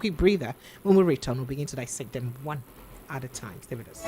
quick breather. When we return, we'll begin to dissect them one at a time. Stay with us.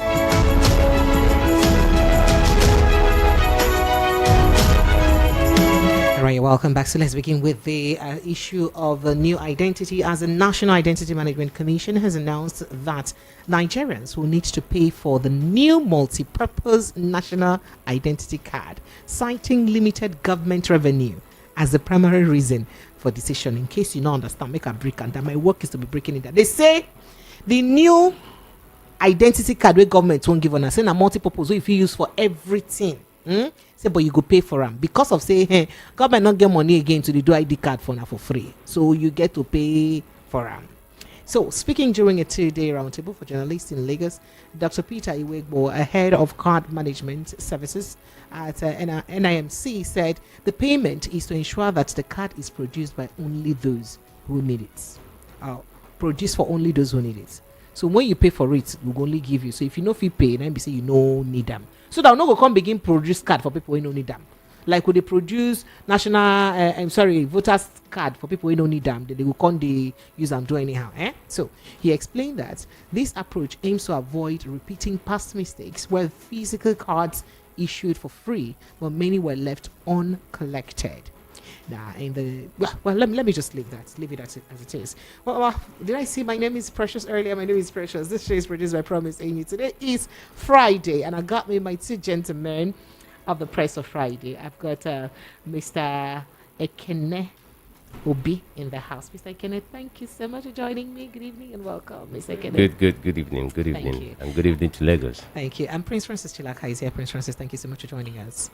All right, welcome back. So let's begin with the issue of a new identity. As the National Identity Management Commission has announced that Nigerians will need to pay for the new multi-purpose national identity card, citing limited government revenue as the primary reason for decision. In case you don't understand, make a break, and that my work is to be breaking it down. They say the new identity card where government won't give on us, saying a multi-purpose if you use for everything. Say, but you go pay for them because of say, hey, government not get money again to do ID card for now for free, so you get to pay for them. So, speaking during a 2-day roundtable for journalists in Lagos, Dr. Peter Iwegbo, a head of card management services at NIMC, said the payment is to ensure that the card is produced by only those who need it. Produced for only those who need it. So when you pay for it, we'll only give you. So if you know if you pay, then be say you no need them. So that will not come begin produce card for people who don't need them. Like would they produce voters card for people who don't need them, they will come they use them do anyhow. So he explained that this approach aims to avoid repeating past mistakes where physical cards issued for free, but many were left uncollected. Now, let me just leave it as it is. Well, did I say my name is Precious earlier? My name is Precious. This show is produced by Promise Amy. Today is Friday, and I got me my two gentlemen of the press of Friday. I've got Mr. Ekene Obi in the house. Mr. Ekene, thank you so much for joining me. Good evening and welcome, Mr. Ekene. Good evening. Good evening. And good evening to Lagos. Thank you. And Prince Francis Chilaka is here. Prince Francis, thank you so much for joining us.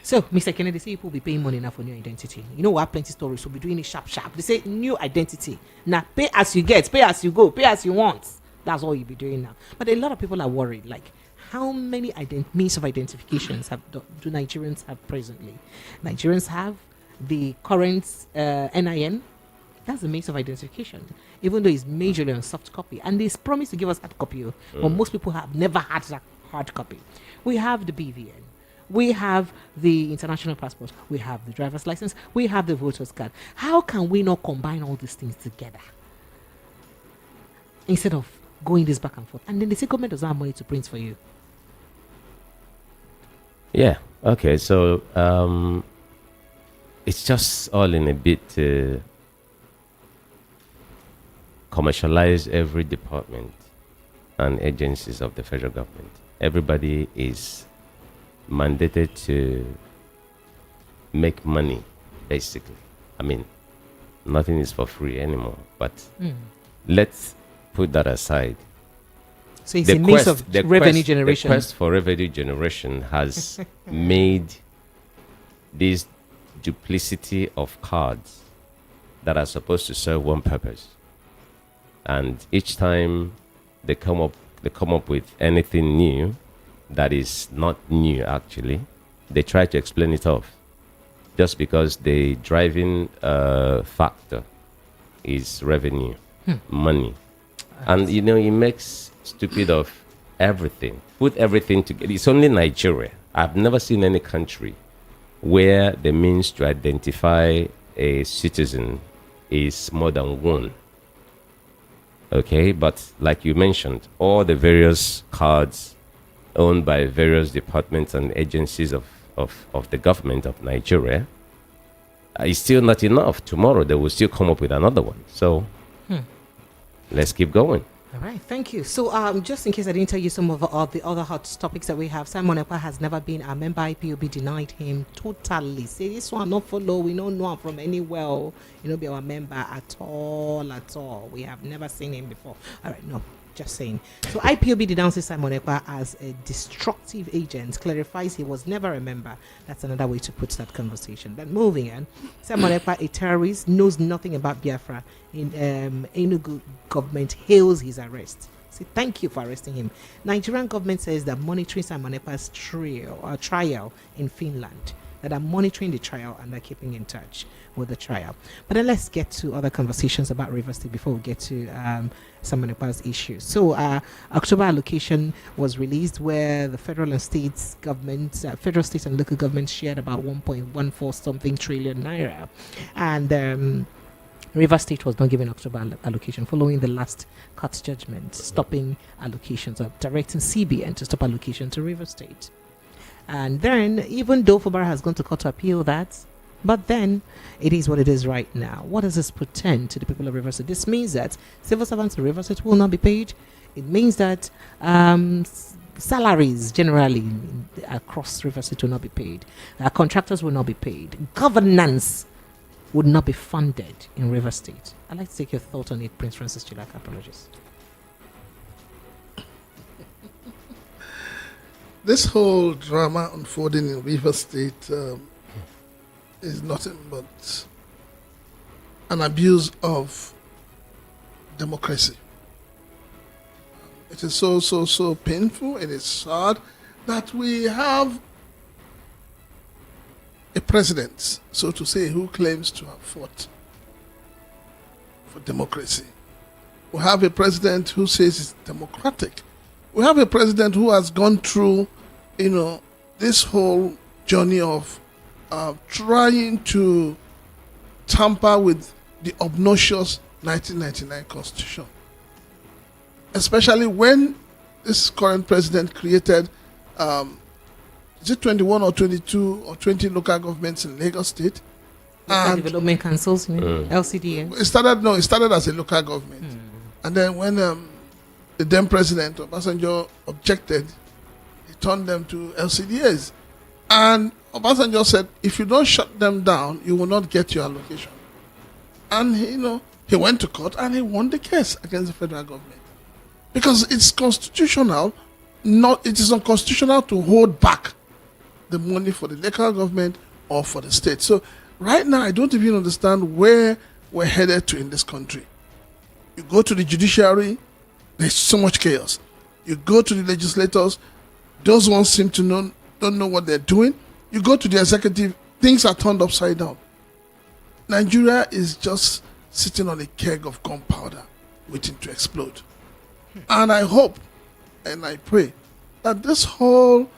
So, Mr. Kennedy, say people will be paying money now for new identity. You know, we have plenty stories, so we'll be doing it sharp. They say new identity. Now, pay as you get, pay as you go, pay as you want. That's all you'll be doing now. But a lot of people are worried, like, how many means of identifications do Nigerians have presently? Nigerians have the current NIN. That's the means of identification, even though it's majorly on soft copy. And they promised to give us hard copy, but most people have never had that hard copy. We have the BVN. We have the international passport. We have the driver's license. We have the voter's card. How can we not combine all these things together instead of going this back and forth? And then the government doesn't have money to print for you. Yeah. Okay. So it's just all in a bit to commercialize every department and agencies of the federal government. Everybody is mandated to make money, basically. I mean, nothing is for free anymore. But let's put that aside. So it's a mix of revenue generation. The quest for revenue generation has made this duplicity of cards that are supposed to serve one purpose. And each time they come up with anything new that is not new, actually, they try to explain it off just because the driving factor is revenue, money. And, you know, it makes stupid of everything. Put everything together. It's only Nigeria. I've never seen any country where the means to identify a citizen is more than one. Okay, but like you mentioned, all the various cards owned by various departments and agencies of the government of Nigeria is still not enough. Tomorrow they will still come up with another one. So let's keep going. All right, thank you. So just in case I didn't tell you some of the other hot topics that we have, Simon Ekpa has never been a member. IPOB denied him totally. Say this one not follow. We don't know him from anywhere. Be our member at all. We have never seen him before. All right, no. Just saying. So IPOB denounces Simon Ekpa as a destructive agent, clarifies he was never a member. That's another way to put that conversation. But moving on, Simon Ekpa, a terrorist, knows nothing about Biafra. Enugu government hails his arrest. Say thank you for arresting him. Nigerian government says that monitoring Simon Ekpa's trial in Finland. That are monitoring the trial and are keeping in touch with the trial. But then let's get to other conversations about Rivers State before we get to Simon Ekpa's issues. So October allocation was released where the federal and state governments, federal, state and local governments shared about 1.14 something trillion naira. And River State was not given October allocation following the last court judgment, stopping allocations or directing CBN to stop allocation to River State. And then, even though Fubara has gone to court to appeal that, but then it is what it is right now. What does this portend to the people of River State? This means that civil servants of River State will not be paid. It means that salaries generally across River State will not be paid. Contractors will not be paid. Governance would not be funded in River State. I'd like to take your thought on it, Prince Francis Chilaka. Apologies. This whole drama unfolding in River State is nothing but an abuse of democracy. It is so painful. It is sad that we have a president, so to say, who claims to have fought for democracy. We have a president who says it's democratic. We have a president who has gone through, this whole journey of trying to tamper with the obnoxious 1999 Constitution. Especially when this current president created, is it 21 or 22 or 20 local governments in Lagos State? And development councils, LCDs. It started as a local government. And then when the then president, Obasanjo, objected, he turned them to LCDs. And Obasanjo said, if you don't shut them down, you will not get your allocation. And, he went to court and he won the case against the federal government. Because it's constitutional, it is unconstitutional to hold back the money for the local government or for the state. So right now, I don't even understand where we're headed to in this country. You go to the judiciary, there's so much chaos. You go to the legislators, those ones seem to don't know what they're doing. You go to the executive, things are turned upside down. Nigeria is just sitting on a keg of gunpowder waiting to explode. And I hope and I pray that this whole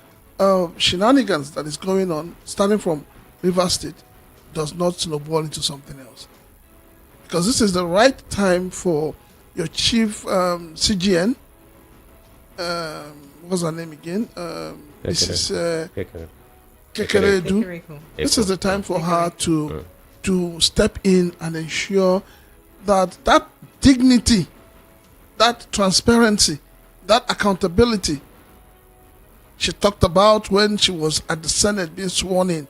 shenanigans that is going on, starting from River State, does not snowball into something else. Because this is the right time for your chief CGN, what's her name again? This is Kekeredu. This is the time for her to step in and ensure that dignity, that transparency, that accountability she talked about when she was at the Senate being sworn in.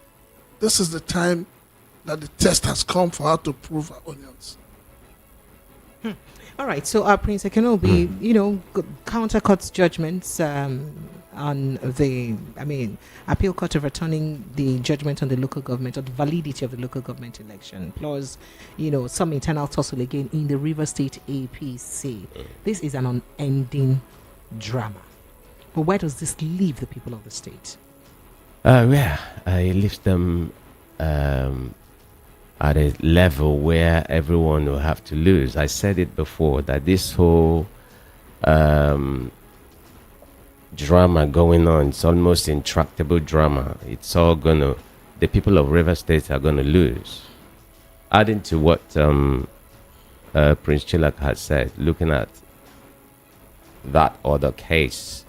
This is the time that the test has come for her to prove her onions. All right, so Prince Ekenobi, counter court judgments on the, appeal court overturning the judgment on the local government or the validity of the local government election, plus, some internal tussle again in the River State APC. This is an unending drama. But where does this leave the people of the state? It leaves them at a level where everyone will have to lose. I said it before that this whole drama going on, it's almost intractable drama. It's all the people of River State are gonna lose. Adding to what Prince Chilak has said, looking at that other case,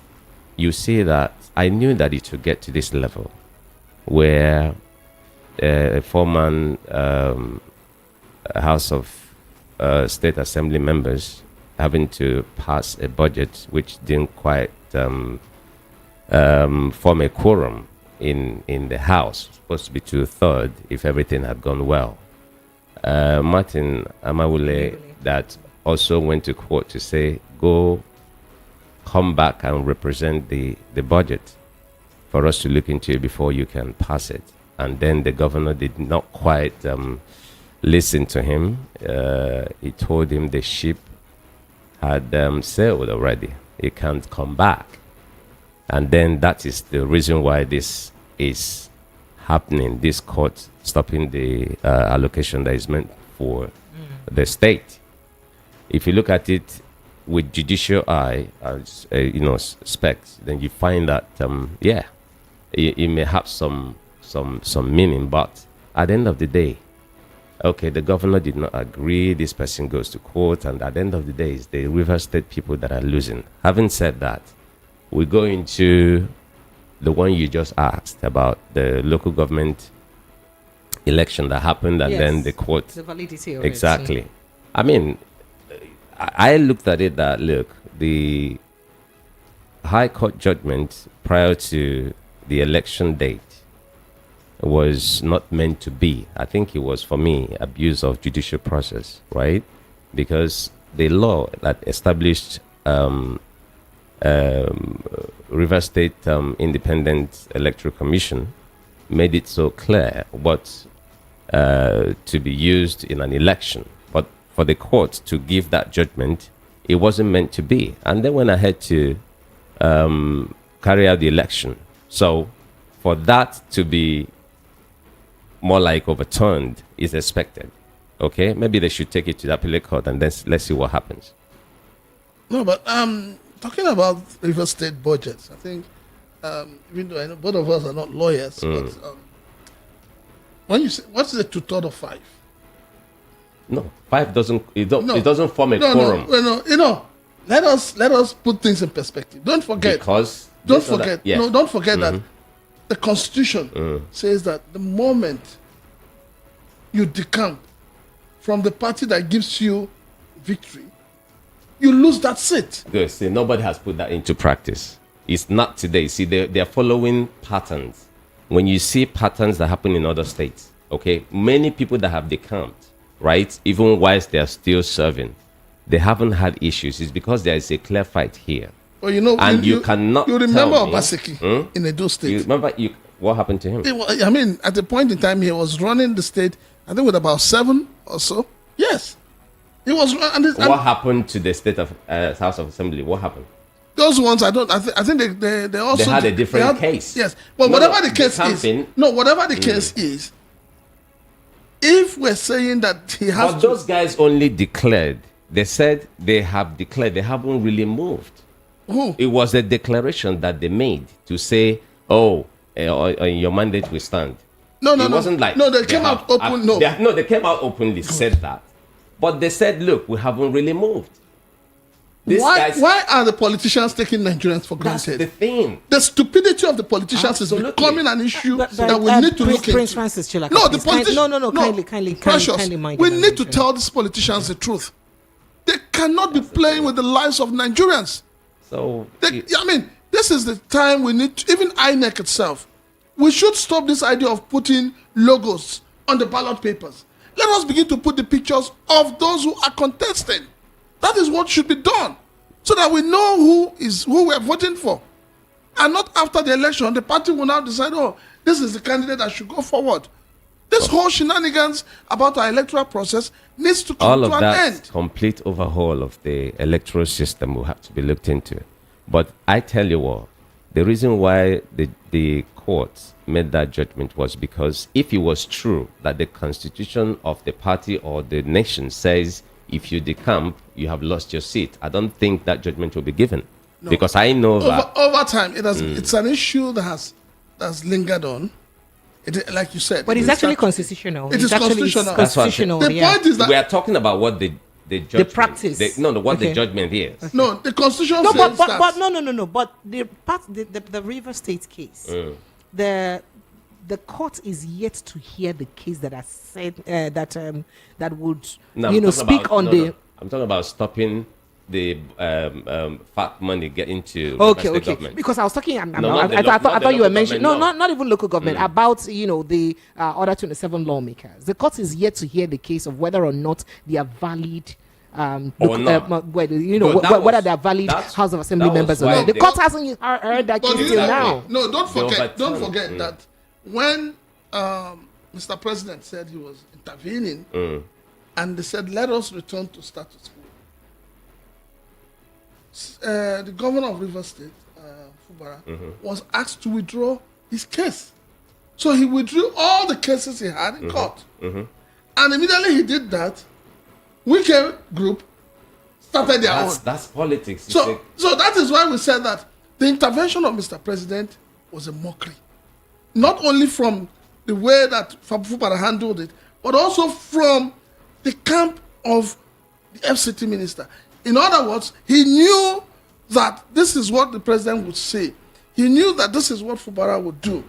you see that I knew that it would get to this level where a former House of State Assembly members having to pass a budget which didn't quite form a quorum in the House, supposed to be 2/3 if everything had gone well. Martin Amawule that also went to court to say, come back and represent the budget for us to look into it before you can pass it. And then the governor did not quite listen to him. He told him the ship had sailed already. He can't come back. And then that is the reason why this is happening, this court stopping the allocation that is meant for the state. If you look at it with judicial eye, specs, then you find that, it may have some meaning, but at the end of the day, okay, the governor did not agree, this person goes to court, and at the end of the day, it's the River State people that are losing. Having said that, we go into the one you just asked about, the local government election that happened, and then the court. The validity of exactly. it. I mean, I looked at it that, look, the High Court judgment prior to the election date was not meant to be. I think it was, for me, abuse of judicial process, right? Because the law that established River State Independent Electoral Commission made it so clear what to be used in an election. But for the court to give that judgment, it wasn't meant to be. And they went ahead to carry out the election. So for that to be more like overturned is expected. Okay, maybe they should take it to the appellate court and then let's see what happens. No, but talking about River State budgets, I think, even though I know both of us are not lawyers, but when you say, what's the 2/3 of 5? No, 5 doesn't. It doesn't form a quorum. No. Let us put things in perspective. Don't forget. Don't forget that the Constitution says that the moment you decamp from the party that gives you victory, you lose that seat. Good. See, nobody has put that into practice. It's not today. See, they're following patterns. When you see patterns that happen in other states, okay, many people that have decamped, right, even whilst they are still serving, they haven't had issues. It's because there is a clear fight here. Well, you know, and you cannot. You remember Obaseki in Edo State? You remember what happened to him? I mean, at the point in time, he was running the state, I think, with about 7 or so. Yes, he was. What happened to the state of House of Assembly? What happened? Those ones, I think they also had a different case. Yes, but whatever the case is, if we're saying that he has, but those guys only declared. They said they have declared. They haven't really moved. Who? It was a declaration that they made to say, "Oh, your mandate will stand." No. It wasn't like they came out open. They came out openly, said that, but they said, "Look, we haven't really moved." Why are the politicians taking Nigerians for granted? That's the thing. The stupidity of the politicians is becoming an issue that we need to look into. Prince Francis Chilaka, no, the politicians. No, kindly mind. We need to tell these politicians the truth. They cannot be playing with the lives of Nigerians. So, this is the time we need to, even INEC itself, we should stop this idea of putting logos on the ballot papers. Let us begin to put the pictures of those who are contesting. That is what should be done, so that we know who we are voting for. And not after the election, the party will now decide, oh, this is the candidate that should go forward. This whole shenanigans about our electoral process needs to come to an end. Complete overhaul of the electoral system will have to be looked into. But I tell you what, the reason why the courts made that judgment was because if it was true that the constitution of the party or the nation says if you decamp, you have lost your seat, I don't think that judgment will be given. No. Because I know that over time, it's an issue that has lingered on. Like you said, but it's actually constitutional. It is constitutional. Constitutional. The point is that we are talking about what the judgment, the practice. The judgment is. Okay. No, the constitution. No, says but no. But the River State case, the court is yet to hear the case that has said that would speak on the. I'm talking about stopping the fat money getting to okay. government. Because I was talking, I thought you were mentioning not even local government, about the other 27 lawmakers. The court is yet to hear the case of whether or not they are valid. Whether they are valid House of Assembly members or not. The court hasn't heard that case till now. No, don't forget that when Mr. President said he was intervening, and they said, let us return to status quo. The governor of River State, Fubara, was asked to withdraw his case. So he withdrew all the cases he had in court. And immediately he did that, Wike group started their own. That's politics. So that is why we said that the intervention of Mr. President was a mockery. Not only from the way that Fubara handled it, but also from the camp of the FCT minister. In other words, he knew that this is what the president would say. He knew that this is what Fubara would do.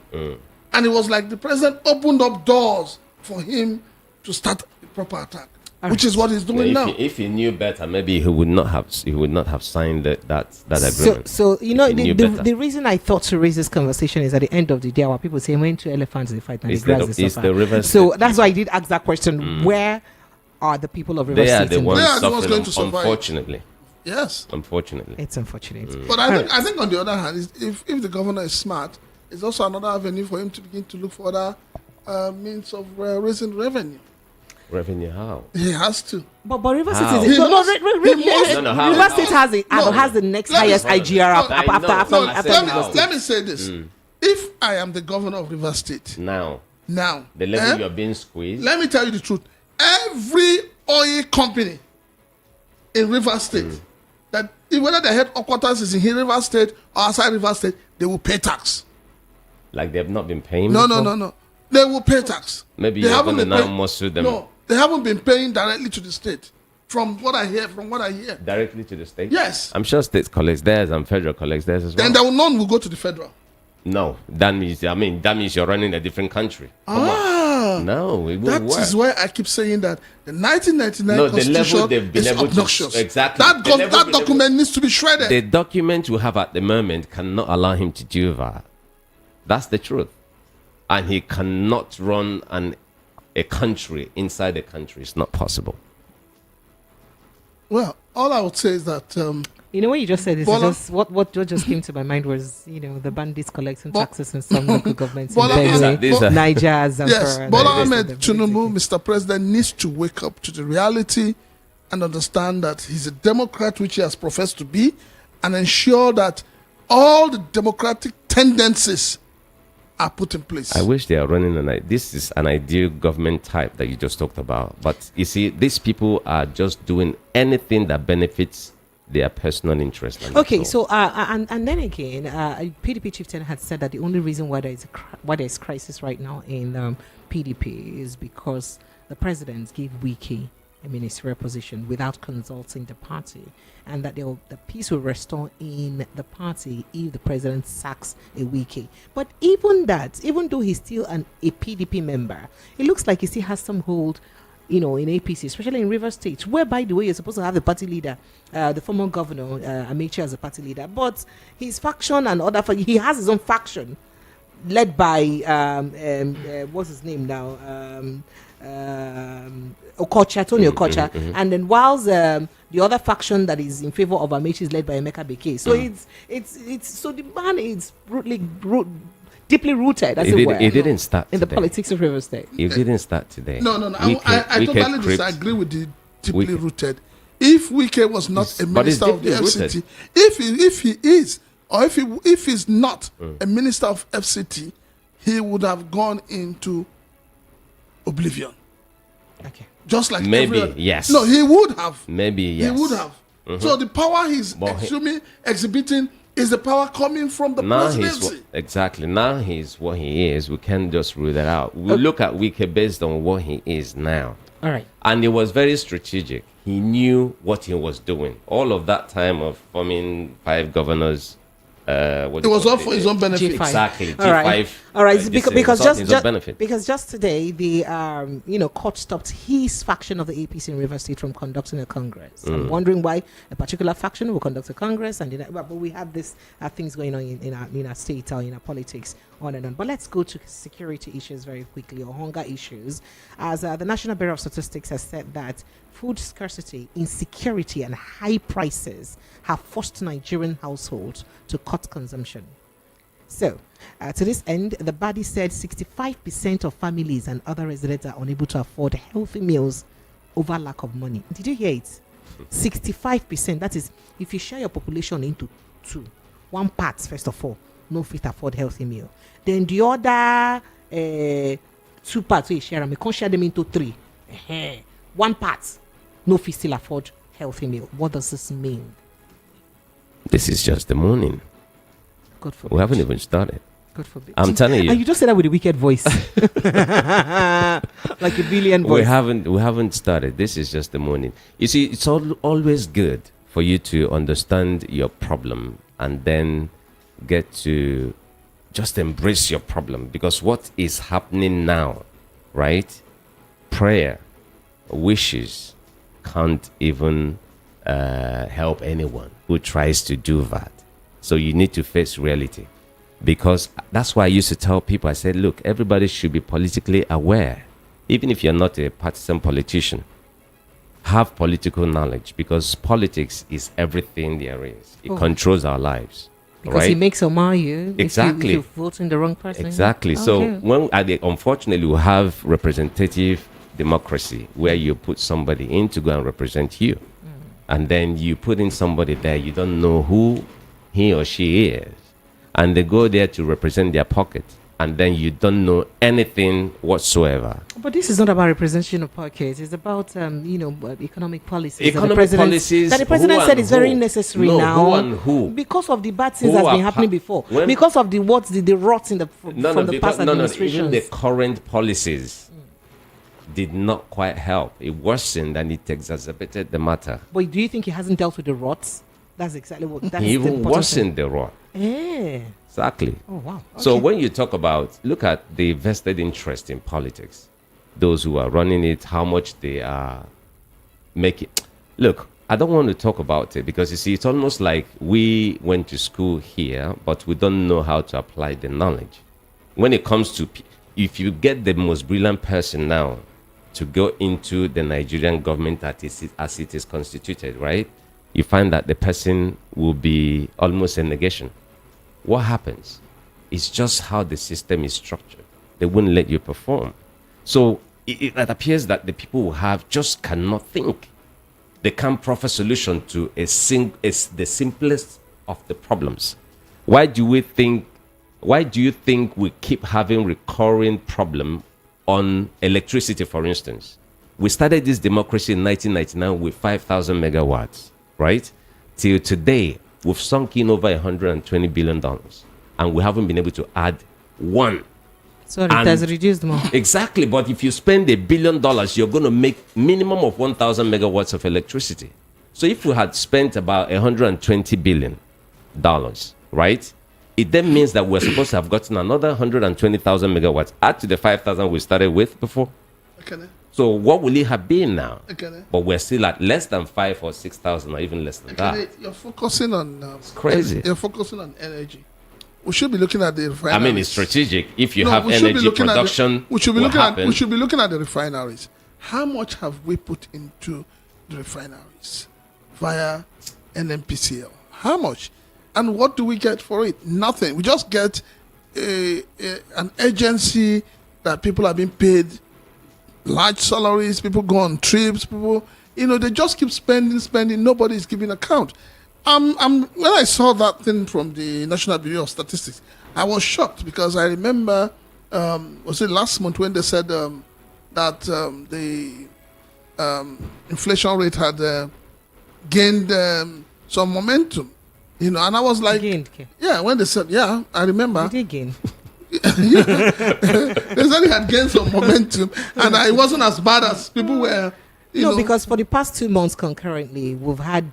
And it was like the president opened up doors for him to start a proper attack, which is what he's doing now. If he knew better, maybe he would not have signed that agreement. So the reason I thought to raise this conversation is at the end of the day, our people say when two elephants they fight and the grass is the river. So that's why I did ask that question. Where are the people of River They State? are the ones ones going to suffering, survive. unfortunately. Yes. Unfortunately. It's unfortunate. But I think on the other hand, if the governor is smart, it's also another avenue for him to begin to look for other means of raising revenue. Revenue how? He has to. But River State How? is how? River State has the next highest IGR after Let me say this. If I am the governor of River State Now, now, the level you're being squeezed. let me tell you the truth. Every oil company in River State, that whether their headquarters is in River State or outside River State, they will pay tax. Like they have not been paying. No. before? They will pay tax. Maybe They you're haven't going to been now paying- muscle them No, they haven't been paying directly to the state. From what I hear, directly to the state. Yes. I'm sure state collects theirs and federal collects theirs as well. Then none will go to the federal. No, that means you're running a different country. Come on. No, it That won't work. is why I keep saying that the 1999 No, the level constitution they've been is able to- obnoxious. exactly. That, The level that they've been document needs to be shredded. The document we have at the moment cannot allow him to do that. That's the truth. And he cannot run a country inside a country. It's not possible. Well, all I would say is that what you just said is Bola- just what just came to my mind was the bandits collecting taxes in some local governments in Bola- Benue, Bo- Niger, Zamfara. yes, and Bola the rest of Ahmed them. Tinubu, Mr. President, needs to wake up to the reality and understand that he's a Democrat, which he has professed to be, and ensure that all the democratic tendencies are put in place. I wish they are running this is an ideal government type that you just talked about. But you see, these people are just doing anything that benefits their personal interest. And Okay, that's all. so and then again, PDP chieftain had said that the only reason why there is crisis right now in PDP is because the president gave Wike a ministerial position without consulting the party, and that the peace will restore in the party if the president sacks a Wike. But even though he's still a PDP member, it looks like he still has some hold in APC, especially in River State, where, by the way, you're supposed to have the party leader, the former governor, Amechi, as a party leader. But his faction and he has his own faction led by, what's his name now? Okocha, Tony Okocha. And then whilst the other faction that is in favor of Amechi is led by Emeka Beke. So it's so the man is deeply rooted, as it were. It didn't start in the today. politics of River State. It didn't start today. No. I totally disagree with the deeply rooted. If Wike was not a But it's minister of the deeply FCT, rooted. if he is, or if he's not a minister of FCT, he would have gone into oblivion. Okay. Just like Maybe, everyone. yes. No, he would have. Maybe, yes. He would have. So the power he's But exhibiting is the power coming from the Now presidency. Now he's what he is. We can't just rule that out. We look at Wike based on what he is now. All right. And it was very strategic. He knew what he was doing. All of that time of forming 5 governors. It was all for his own benefit. G5. Exactly. All right. All right. Because just today the court stopped his faction of the APC in River State from conducting a congress. I'm wondering why a particular faction will conduct a congress, but we have this things going on in our state or in our politics on and on. But let's go to security issues very quickly, or hunger issues, as the National Bureau of Statistics has said that food scarcity, insecurity, and high prices have forced Nigerian households to cut consumption. So, to this end, the body said 65% of families and other residents are unable to afford healthy meals over lack of money. Did you hear it? 65%. That is, if you share your population into 2, one part, first of all, no fit afford healthy meal. Then the other 2 parts, you share them, you can't share them into 3. One part, no fit still afford healthy meal. What does this mean? This is just the morning. God forbid. We haven't even started. God forbid. I'm telling you. And you just said that with a wicked voice. Like a billion voice. We haven't started. This is just the morning. You see, it's always good for you to understand your problem and then get to just embrace your problem, because what is happening now, right? Prayer, wishes can't even help anyone who tries to do that. So you need to face reality, because that's why I used to tell people, I said, look, everybody should be politically aware. Even if you're not a partisan politician, have political knowledge, because politics is everything there is. It controls our lives. Because right? it makes or mar you. Exactly. If you vote in the wrong person. Exactly. Okay. So when unfortunately we have representative democracy where you put somebody in to go and represent you, and then you put in somebody there, you don't know who he or she is, and they go there to represent their pocket, and then you don't know anything whatsoever. But this is not about representation of pockets. It's about economic policies. Economic policies that the president said is very necessary now. Who and who? Because of the bad things that's been happening before. Because of the rots in the from the past administrations. Even the current policies did not quite help. It worsened and it exacerbated the matter. But do you think he hasn't dealt with the rots? That's exactly what. That's he even worsened the rot. Yeah. Exactly. Oh, wow. Okay. So when you talk about, look at the vested interest in politics, those who are running it, how much they are making. Look, I don't want to talk about it because, you see, it's almost like we went to school here, but we don't know how to apply the knowledge. When it comes to, if you get the most brilliant person now to go into the Nigerian government as it is constituted, right, you find that the person will be almost a negation. What happens? It's just how the system is structured. They wouldn't let you perform. So it appears that the people who have just cannot think. They can't proffer solution to the simplest of the problems. Why do you think we keep having recurring problem on electricity, for instance? We started this democracy in 1999 with 5,000 megawatts, right? Till today, we've sunk in over $120 billion, and we haven't been able to add one. So it has reduced more. Exactly, but if you spend $1 billion, you're going to make minimum of 1,000 megawatts of electricity. So if we had spent about $120 billion, right, it then means that we're supposed to have gotten another 120,000 megawatts, add to the 5,000 we started with before. Okay. So what will it have been now? Okay. But we're still at less than 5,000 or 6,000, or even less than that. You're focusing on it's crazy. You're focusing on energy. We should be looking at the refineries. I mean, it's strategic. If you have energy production, we should be looking at the refineries. How much have we put into the refineries via NNPCL? How much? And what do we get for it? Nothing. We just get an agency that people are being paid large salaries, people go on trips, people, they just keep spending, nobody is giving account. When I saw that thing from the National Bureau of Statistics, I was shocked because I remember, was it last month when they said that the inflation rate had gained some momentum, and I was like, yeah, when they said, yeah, I remember. Did it gain? They said it had gained some momentum, and it wasn't as bad as people were. Because for the past 2 months concurrently, we've had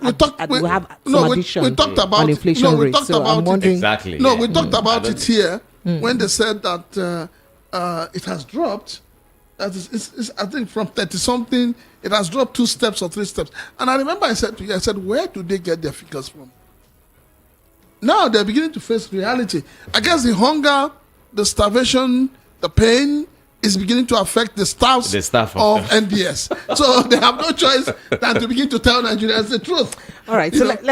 we talked about inflation rate. So I'm wondering exactly. No, we talked about it here when they said that it has dropped. That is, I think from 30 something, it has dropped 2 steps or 3 steps. And I remember I said to you, where do they get their figures from? Now they're beginning to face reality. I guess the hunger, the starvation, the pain is beginning to affect the staff of NBS. So they have no choice than to begin to tell Nigerians the truth. All right, so let's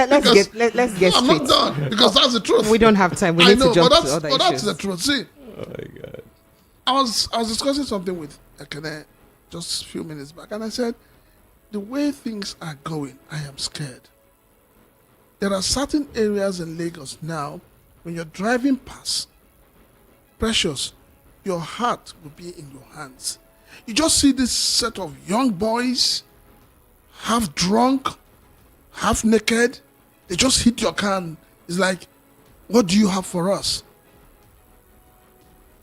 get I'm straight. not done because that's the truth. We don't have time. We need to jump to other issues. That's the truth. See, oh my God. I was discussing something with Ekene just a few minutes back, and I said, the way things are going, I am scared. There are certain areas in Lagos now, when you're driving past, Precious, your heart will be in your hands. You just see this set of young boys, half drunk, half naked. They just hit your car and it's like, what do you have for us?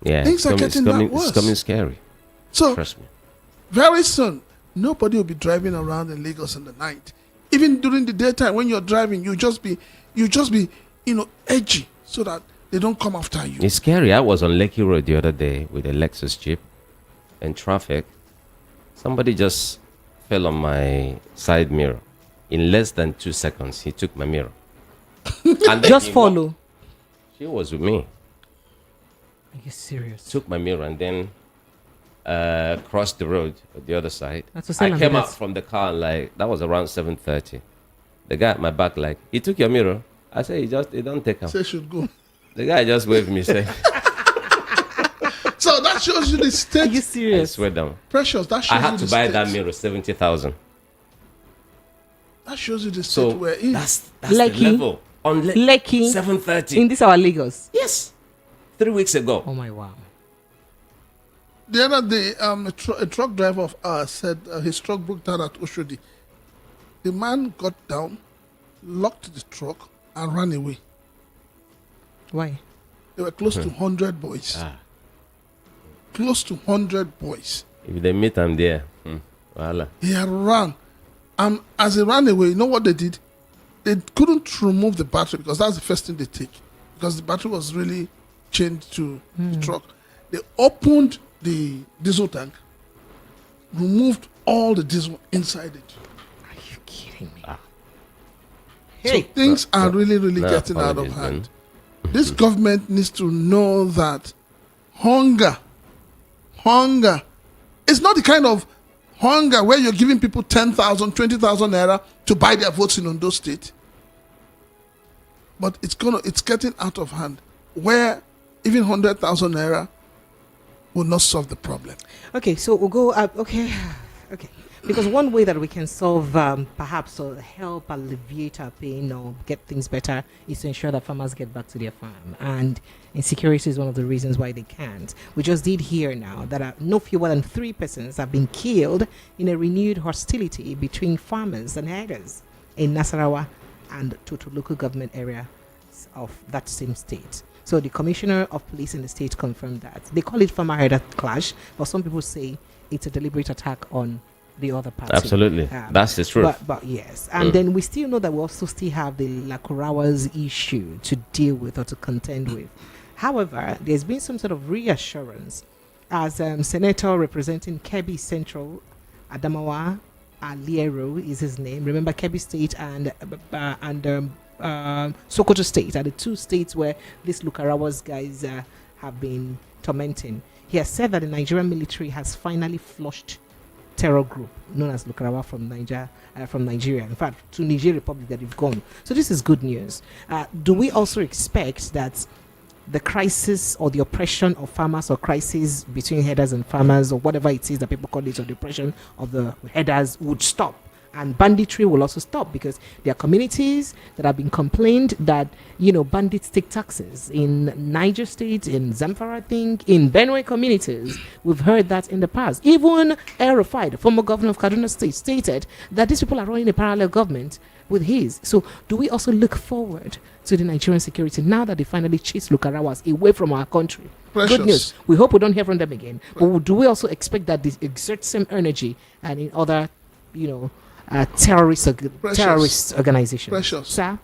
Yeah, Things are getting that worse. It's coming scary. So Trust me. very soon, nobody will be driving around in Lagos in the night. Even during the daytime, when you're driving, you just be, edgy so that they don't come after you. It's scary. I was on Lekki Road the other day with a Lexus Jeep in traffic. Somebody just fell on my side mirror. In less than 2 seconds, he took my mirror. And Just follow. She was with me. Are you serious? Took my mirror and then crossed the road on the other side. That's I came out from the car and that was around 7:30. The guy at my back he took your mirror. I said, he don't take him. Say should go. The guy just waved me, say. So that shows you the state. Are you serious? I swear down. Precious. That shows I had you to the buy state. that mirror 70,000. That shows you the state So we're in. that's Lekki. the level. On Lekki. 7:30. In this our Lagos. Yes. 3 weeks ago. Oh my wow. The other day, a truck driver of ours said his truck broke down at Oshodi. The man got down, locked the truck, and ran away. Why? There were close to 100 boys. Close to 100 boys. If they meet, I'm there. Voila. He had run. And as he ran away, you know what they did? They couldn't remove the battery because that's the first thing they take. Because the battery was really chained to the truck. They opened the diesel tank, removed all the diesel inside it. Are you kidding me? So things are really, really getting out of hand. This government needs to know that hunger is not the kind of hunger where you're giving people 10,000, 20,000 naira to buy their votes in Ondo State. But it's getting out of hand where even 100,000 naira will not solve the problem. Okay, so we'll go up. Okay. Because one way that we can solve, perhaps, or help alleviate our pain or get things better is to ensure that farmers get back to their farm. And insecurity is one of the reasons why they can't. We just did hear now that no fewer than 3 persons have been killed in a renewed hostility between farmers and herders in Nasarawa and Toto local government area of that same state. So the commissioner of police in the state confirmed that. They call it farmer-herder clash, but some people say it's a deliberate attack on the other party. Absolutely. That's the truth. But yes. And then we still know that we also still have the Lakurawa's issue to deal with or to contend with. However, there's been some sort of reassurance as Senator representing Kebbi Central, Adamawa Aliero is his name. Remember, Kebbi State and Sokoto State are the 2 states where these Lukarawas guys have been tormenting. He has said that the Nigerian military has finally flushed terror group known as Lukarawa from Nigeria. In fact, to Niger Republic that they've gone. So this is good news. Do we also expect that the crisis or the oppression of farmers or crisis between herders and farmers or whatever it is that people call it, or the oppression of the herders would stop? And banditry will also stop because there are communities that have been complained that, bandits take taxes. In Niger State, in Zamfara, I think, in Benue communities, we've heard that in the past. Even El Rufai, the former governor of Kaduna State, stated that these people are running a parallel government with his. So do we also look forward to the Nigerian security now that they finally chased Lukarawas away from our country? Precious. Good news. We hope we don't hear from them again. But do we also expect that they exert same energy and in other, terrorist organizations? Precious. Sir?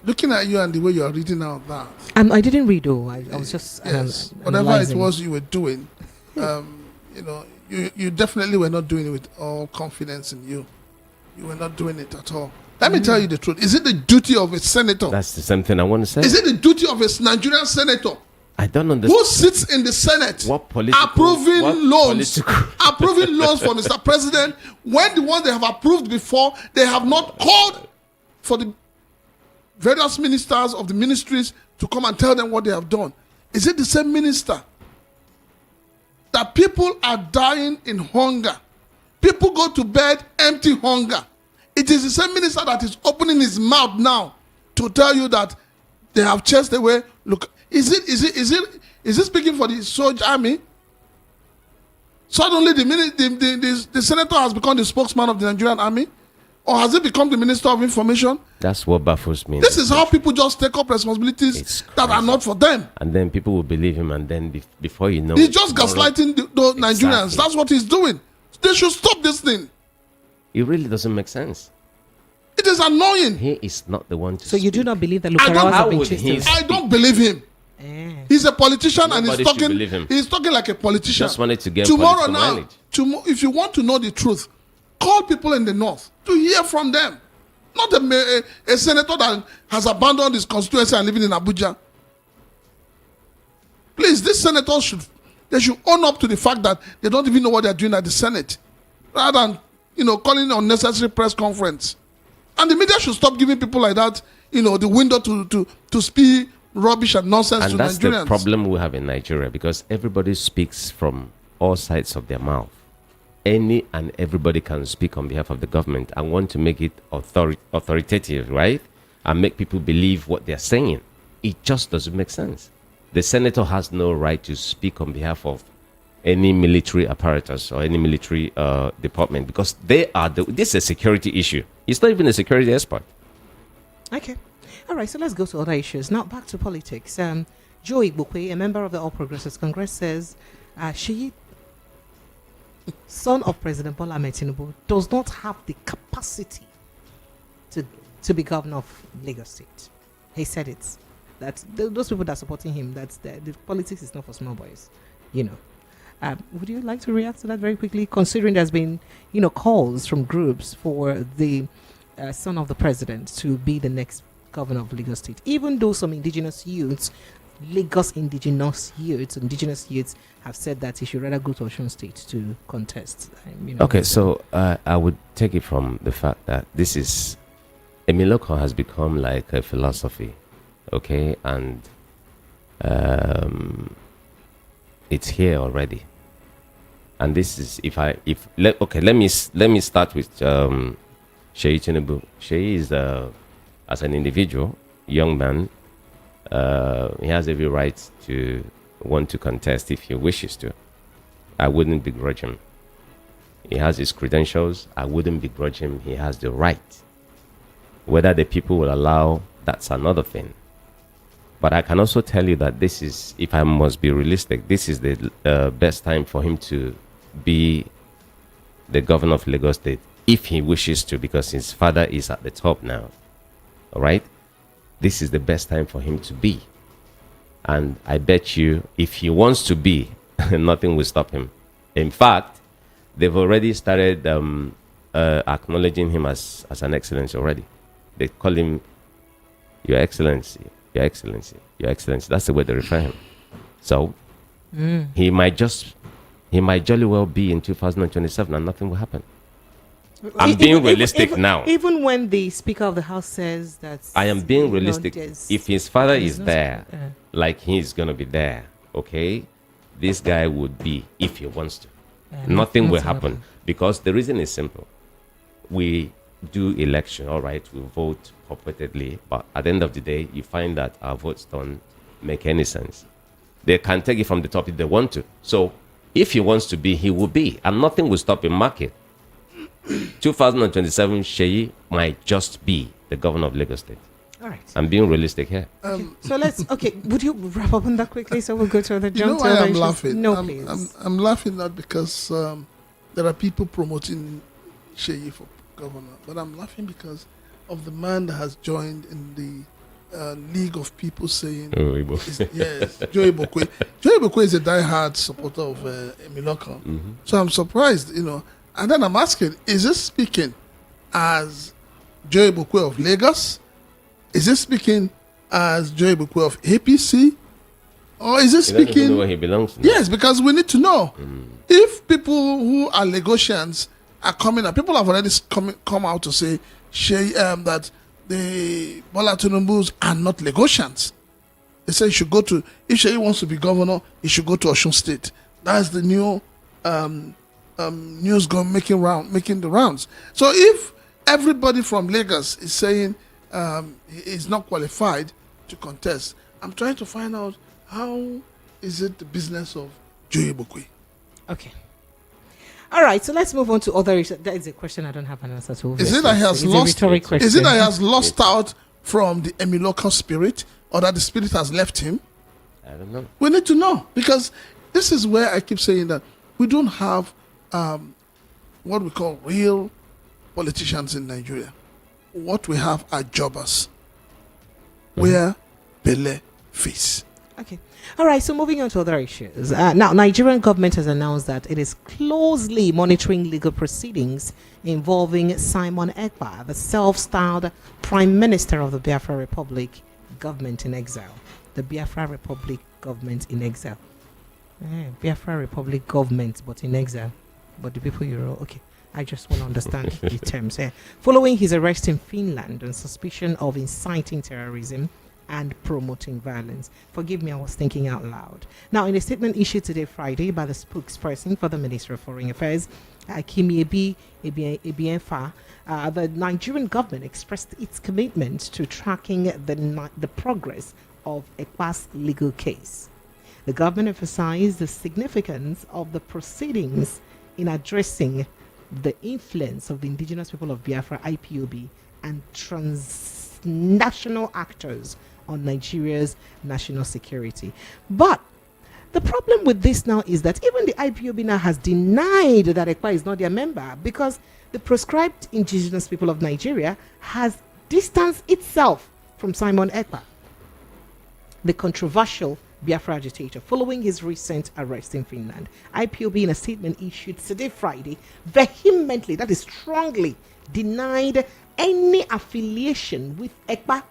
Looking at you and the way you are reading out that. I didn't read though. I was just yes. Whatever analyzing. it was you were doing, you definitely were not doing it with all confidence in you. You were not doing it at all. Let me tell you the truth. Is it the duty of a senator? That's the same thing I want to say. Is it the duty of a Nigerian senator I don't understand. who sits in the Senate approving what loans political- approving loans for Mr. President when the ones they have approved before, they have not called for the various ministers of the ministries to come and tell them what they have done? Is it the same minister that people are dying in hunger? People go to bed empty hunger. It is the same minister that is opening his mouth now to tell you that they have chased away. Look, is it speaking for the soldier army? Suddenly the senator has become the spokesman of the Nigerian army. Or has he become the Minister of Information? That's what baffles me. This is how people just take up responsibilities that are not for them. And then people will believe him, and then before you know, He's just gaslighting the Nigerians. Exactly. That's what he's doing. They should stop this thing. It really doesn't make sense. It is annoying. He is not the one to So you do speak. not believe that I don't- Lukarawas How have been would chased he away? I don't believe him. Eh. He's a politician and Nobody he's should believe talking. him. He's talking like a politician. Just wanted to get tomorrow political now. mileage. If you want to know the truth, call people in the north to hear from them. Not a senator that has abandoned his constituency and living in Abuja. Please, these senators should own up to the fact that they don't even know what they're doing at the Senate, rather than calling unnecessary press conference. And the media should stop giving people like that the window to speak rubbish and nonsense And to that's Nigerians. the problem we have in Nigeria, because everybody speaks from all sides of their mouth. Any and everybody can speak on behalf of the government and want to make it authoritative, right? And make people believe what they're saying. It just doesn't make sense. The senator has no right to speak on behalf of any military apparatus or any military department, because they are this is a security issue. He's not even a security expert. Okay. All right, so let's go to other issues. Now back to politics. Joe Igbo, a member of the All Progressives Congress, says she, son of President Bola Ahmed Tinubu, does not have the capacity to be governor of Lagos State. He said it. That those people that are supporting him, that the politics is not for small boys. Would you like to react to that very quickly, considering there's been, calls from groups for the son of the president to be the next governor of Lagos State, even though some indigenous youths have said that he should rather go to Osun State to contest. Okay, so I would take it from the fact that this is Emiloko has become like a philosophy, okay, and it's here already. And this is let me start with Sheyi Tinubu. Sheyi is as an individual, young man, he has every right to want to contest if he wishes to. I wouldn't begrudge him. He has his credentials. I wouldn't begrudge him. He has the right. Whether the people will allow, that's another thing. But I can also tell you that this is, if I must be realistic, this is the best time for him to be the governor of Lagos State, if he wishes to, because his father is at the top now. All right? This is the best time for him to be. And I bet you, if he wants to be, nothing will stop him. In fact, they've already started acknowledging him as an excellency already. They call him Your Excellency, Your Excellency, Your Excellency. That's the way they refer him. So he might jolly well be in 2027 and nothing will happen. I'm being realistic now. Even when the Speaker of the House says that... I am being realistic. If his father is there, like he's going to be there, okay, this guy would be, if he wants to. Nothing will happen. Because the reason is simple. We do election, all right, we vote purportedly, but at the end of the day, you find that our votes don't make any sense. They can take it from the top if they want to. So if he wants to be, he will be, and nothing will stop him market. 2027, Sheyi might just be the governor of Lagos State. All right. I'm being realistic here. So would you wrap up on that quickly so we'll go to the jump? Why I'm laughing? No, please. I'm laughing not because there are people promoting Sheyi for governor, but I'm laughing because of the man that has joined in the league of people saying, yes, Joe Ibokwe. Joe Ibokwe is a diehard supporter of Emiloko. So I'm surprised, And then I'm asking, is this speaking as Joe Ibokwe of Lagos? Is this speaking as Joe Ibokwe of APC? Or is this speaking... He doesn't know where he belongs to. Yes, because we need to know. If people who are Lagosians are coming out, people have already come out to say that the Bola Tinubus are not Lagosians. They say you should go to... If Sheyi wants to be governor, he should go to Osun State. That's the new... news making the rounds. So if everybody from Lagos is saying he is not qualified to contest, I'm trying to find out how is it the business of Joe Ibokwe. Okay. All right, so let's move on to other issues. That is a question I don't have an answer to. Is it that he has It's lost? a rhetoric question. Is it that he has lost out from the Emilokan spirit, or that the spirit has left him? I don't know. We need to know, because this is where I keep saying that we don't have what we call real politicians in Nigeria. What we have are jobbers. Where Bele face. Okay. All right, so moving on to other issues. Now, Nigerian government has announced that it is closely monitoring legal proceedings involving Simon Ekpa, the self-styled Prime Minister of the Biafra Republic government in exile. The Biafra Republic government in exile. Biafra Republic government, but in exile. But the people you wrote, okay. I just want to understand the terms here. Following his arrest in Finland on suspicion of inciting terrorism and promoting violence. Forgive me, I was thinking out loud. Now, in a statement issued today, Friday, by the spokesperson for the Ministry of Foreign Affairs, Akimiebi Ebienfa, the Nigerian government expressed its commitment to tracking the progress of Ekpa's legal case. The government emphasized the significance of the proceedings in addressing the influence of the indigenous people of Biafra, IPOB, and transnational actors on Nigeria's national security. But the problem with this now is that even the IPOB now has denied that Ekpa is not their member, because the proscribed indigenous people of Nigeria has distanced itself from Simon Ekpa, the controversial Biafra agitator, following his recent arrest in Finland. IPOB, in a statement issued today, Friday, vehemently, that is strongly, denied any affiliation with Ekpa,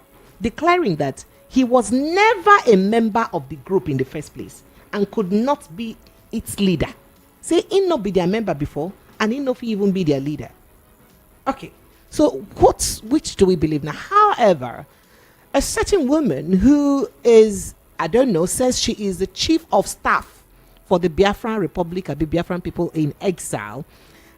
declaring that he was never a member of the group in the first place and could not be its leader. Say he not be their member before, and he not even be their leader. Okay, so which do we believe now? However, a certain woman who is, I don't know, says she is the chief of staff for the Biafran Republic, the Biafran people in exile,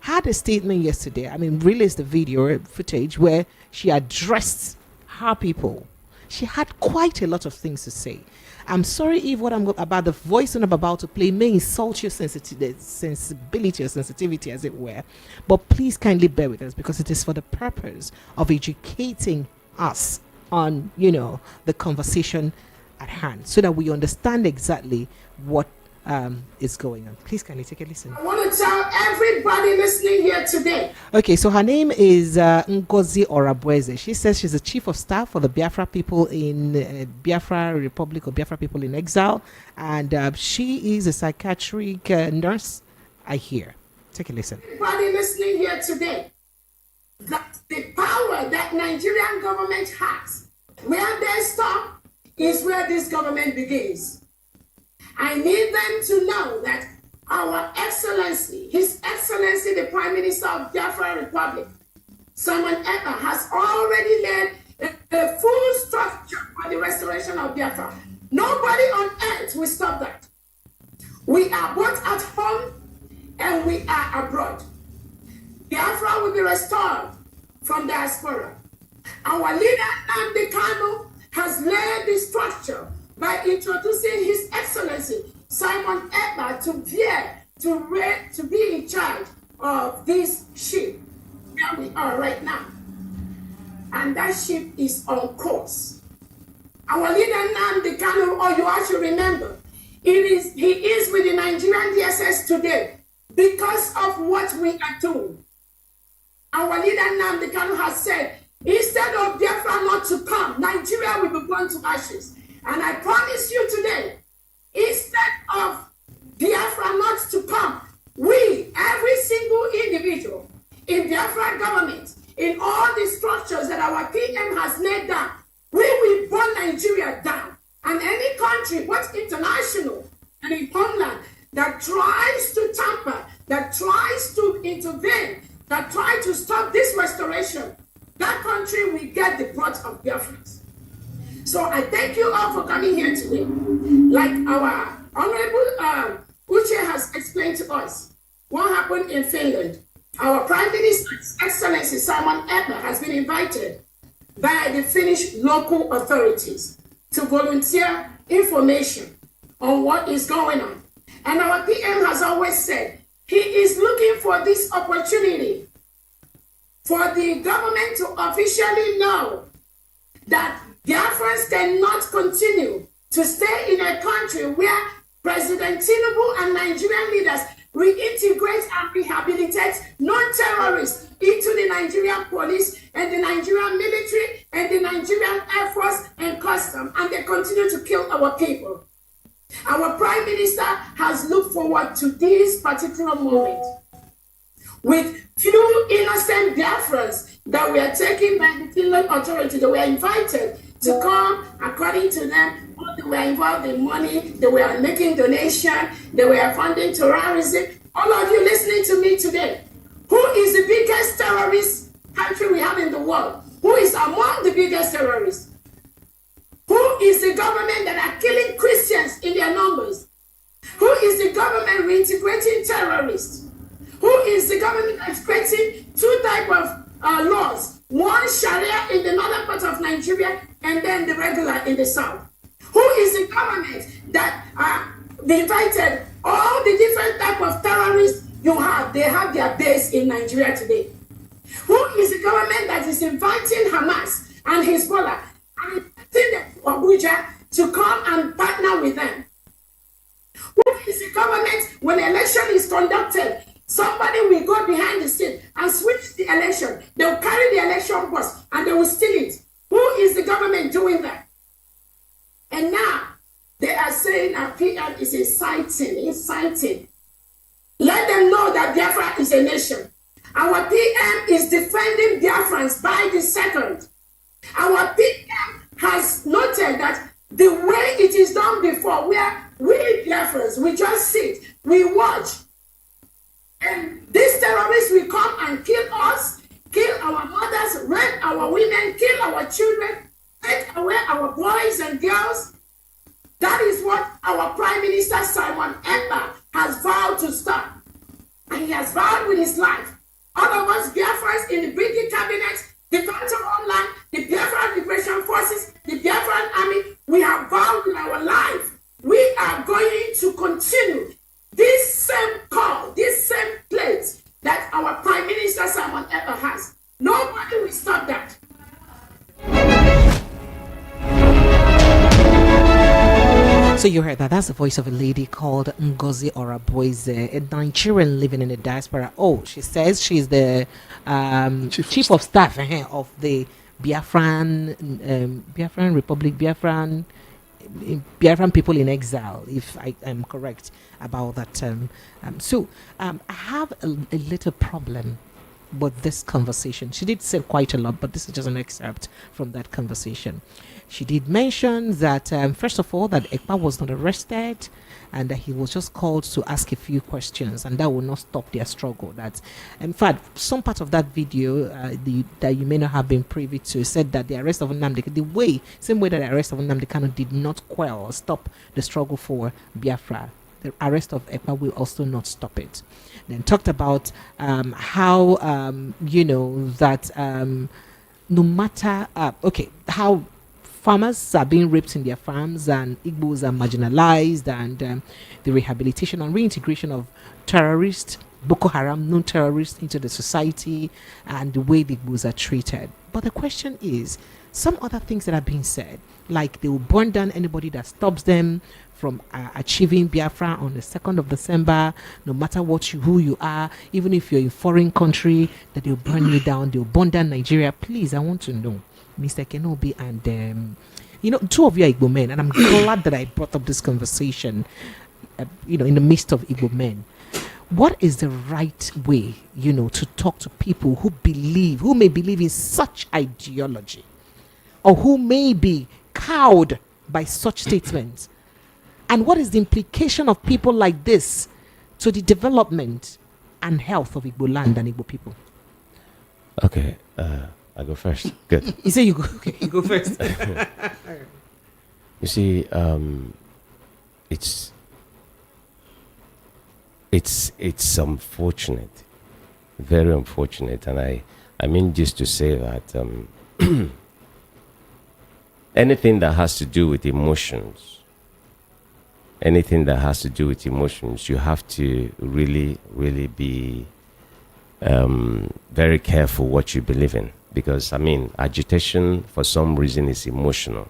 had a statement yesterday. Released the video footage where she addressed her people. She had quite a lot of things to say. I'm sorry if what I'm about, the voice that I'm about to play may insult your sensibility or sensitivity, as it were, but please kindly bear with us, because it is for the purpose of educating us on, the conversation at hand, so that we understand exactly what is going on. Please kindly take a listen. I want to tell everybody listening here today. Okay, so her name is Ngozi Orabweze. She says she's the chief of staff for the Biafra people in Biafra Republic, or Biafra people in exile, and she is a psychiatric nurse, I hear. Take a listen. Everybody listening here today, that the power that Nigerian government has, where they stop is where this government begins. I need them to know that our Excellency, His Excellency, the Prime Minister of Biafra Republic, Simon Ekpa, has already led a full structure for the restoration of Biafra. Nobody on earth will stop that. We are both at home and we are abroad. Biafra will be restored from diaspora. Our leader, Nnamdi Kanu, has led the structure by introducing His Excellency Simon Ekpa to be in charge of this ship where we are right now. And that ship is on course. Our leader Nnamdi Kanu, you all should remember, he is with the Nigerian DSS today because of what we are doing. Our leader Nnamdi Kanu has said, instead of Biafra not to come, Nigeria will be burned to ashes. And I promise you today, instead of Biafra not to come, we, every single individual in Biafra government, in all the structures that our PM has laid down, we will burn Nigeria down. And any country, both international and in homeland, that tries to tamper, that tries to intervene, that tries to stop this restoration, that country will get the brunt of Biafrans. So I thank you all for coming here today. Like our Honorable Uche has explained to us what happened in Finland. Our Prime Minister, Excellency Simon Ekpa, has been invited by the Finnish local authorities to volunteer information on what is going on. And our PM has always said He is looking for this opportunity for the government to officially know that Biafrans cannot continue to stay in a country where President Tinubu and Nigerian leaders reintegrate and rehabilitate non-terrorists into the Nigerian police and the Nigerian military and the Nigerian Air Force and custom, and they continue to kill our people. Our Prime Minister has looked forward to this particular moment with few innocent Biafrans that were taken by the Finland authority. They were invited to come, according to them, they were involved in money, they were making donations, they were funding terrorism. All of you listening to me today, who is the biggest terrorist country we have in the world? Who is among the biggest terrorists? Who is the government that are killing Christians in their numbers? Who is the government reintegrating terrorists? Who is the government that's creating two types of laws? One Sharia in the northern part of Nigeria and then the regular in the south. Who is the government that invited all the different types of terrorists you have? They have their base in Nigeria today. Who is the government that is inviting Hamas and Hezbollah and inviting them to Abuja to come and partner with them? Who is the government when an election is conducted? Somebody will go behind the scene and switch the election. They will carry the election bus and they will steal it. Who is the government doing that? And now they are saying our PM is inciting. Let them know that Biafra is a nation. Our PM is defending Biafrans by the second. Our PM has noted that the way it is done before, where we Biafrans, we just sit, we watch. And these terrorists will come and kill us, kill our mothers, rape our women, kill our children, take away our boys and girls. That is what our Prime Minister Simon Ekpa has vowed to stop. And he has vowed with his life. All of us Biafrans in the British cabinet, the Council Online, the Biafran Liberation Forces, the Biafran Army, we have vowed with our life. We are going to continue this same call, this same place that our Prime Minister Simon Ekpa has. Nobody will stop that. So you heard that. That's the voice of a lady called Ngozi Oraboize, a Nigerian living in the diaspora. Oh, she says she's the chief of staff of the Biafran Republic, Biafran people in exile, if I am correct about that term. I have a little problem with this conversation. She did say quite a lot, but this is just an excerpt from that conversation. She did mention that, first of all, that Ekpa was not arrested and that he was just called to ask a few questions, and that will not stop their struggle. That, in fact, some part of that video that you may not have been privy to said that the arrest of Nnamdi, same way that the arrest of Nnamdi Kanu did not quell or stop the struggle for Biafra, the arrest of Ekpa will also not stop it. Then talked about how, no matter, how farmers are being raped in their farms and Igbos are marginalized, and the rehabilitation and reintegration of terrorists, Boko Haram, non-terrorists into the society, and the way the Igbos are treated. But the question is, some other things that are being said, like they will burn down anybody that stops them from achieving Biafra on the 2nd of December, no matter who you are, even if you're in foreign country, that they'll burn you down, they'll burn down Nigeria. Please, I want to know, Mr. Kenobi and, two of you are Igbo men, and I'm glad that I brought up this conversation, in the midst of Igbo men. What is the right way, to talk to people who may believe in such ideology, or who may be cowed by such statements? And what is the implication of people like this to the development and health of Igbo land and Igbo people? Okay, I go first. Good. You say you go. Okay, you go first. You see, it's unfortunate, very unfortunate, and I mean just to say that anything that has to do with emotions anything that has to do with emotions, you have to really, really be very careful what you believe in. Because, I mean, agitation for some reason is emotional.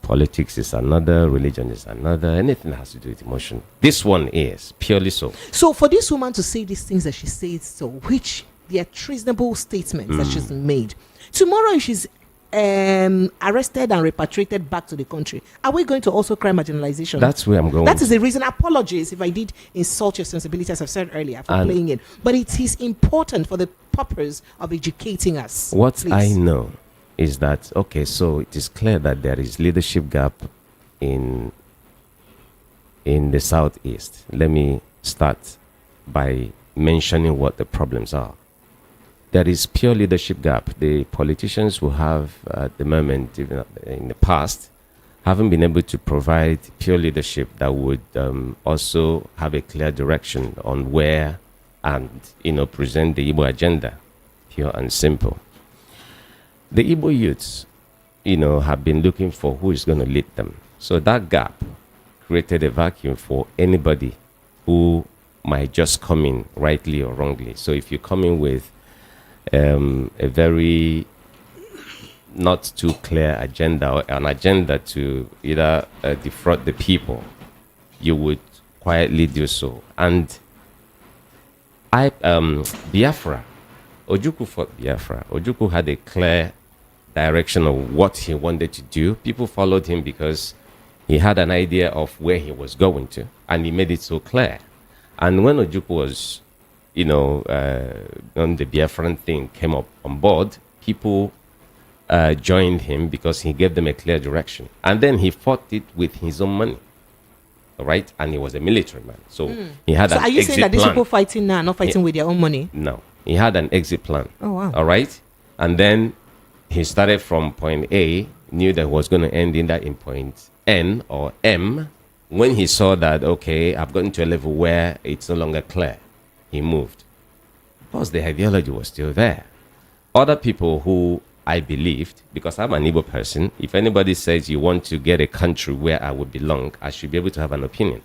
Politics is another, religion is another, anything that has to do with emotion. This one is purely so. So for this woman to say these things that she says, so which they are treasonable statements that she's made, tomorrow if she's arrested and repatriated back to the country, are we going to also cry marginalization? That's where I'm going. That is the reason. Apologies if I did insult your sensibility, as I've said earlier, for playing it. But it is important for the purpose of educating us. What Please. I know is that, okay, so it is clear that there is leadership gap in the Southeast. Let me start by mentioning what the problems are. There is pure leadership gap. The politicians who have at the moment, even in the past, haven't been able to provide pure leadership that would also have a clear direction on where and, present the Igbo agenda, pure and simple. The Igbo youths, have been looking for who is going to lead them. So that gap created a vacuum for anybody who might just come in rightly or wrongly. So if you come in with a very not too clear agenda or an agenda to either defraud the people, you would quietly do so. And Biafra, Ojukwu fought Biafra. Ojukwu had a clear direction of what he wanted to do. People followed him because he had an idea of where he was going to, and he made it so clear. And when Ojukwu was when the Biafran thing came up on board, people joined him because he gave them a clear direction. And then he fought it with his own money. All right? And he was a military man. So he had an exit plan. So are you saying that these people fighting now are not fighting with their own money? No. He had an exit plan. Oh, wow. All right? And then he started from point A, knew that he was going to end in point N or M. When he saw that, okay, I've gotten to a level where it's no longer clear, he moved. Because the ideology was still there. Other people who I believed, because I'm an Igbo person, if anybody says you want to get a country where I would belong, I should be able to have an opinion.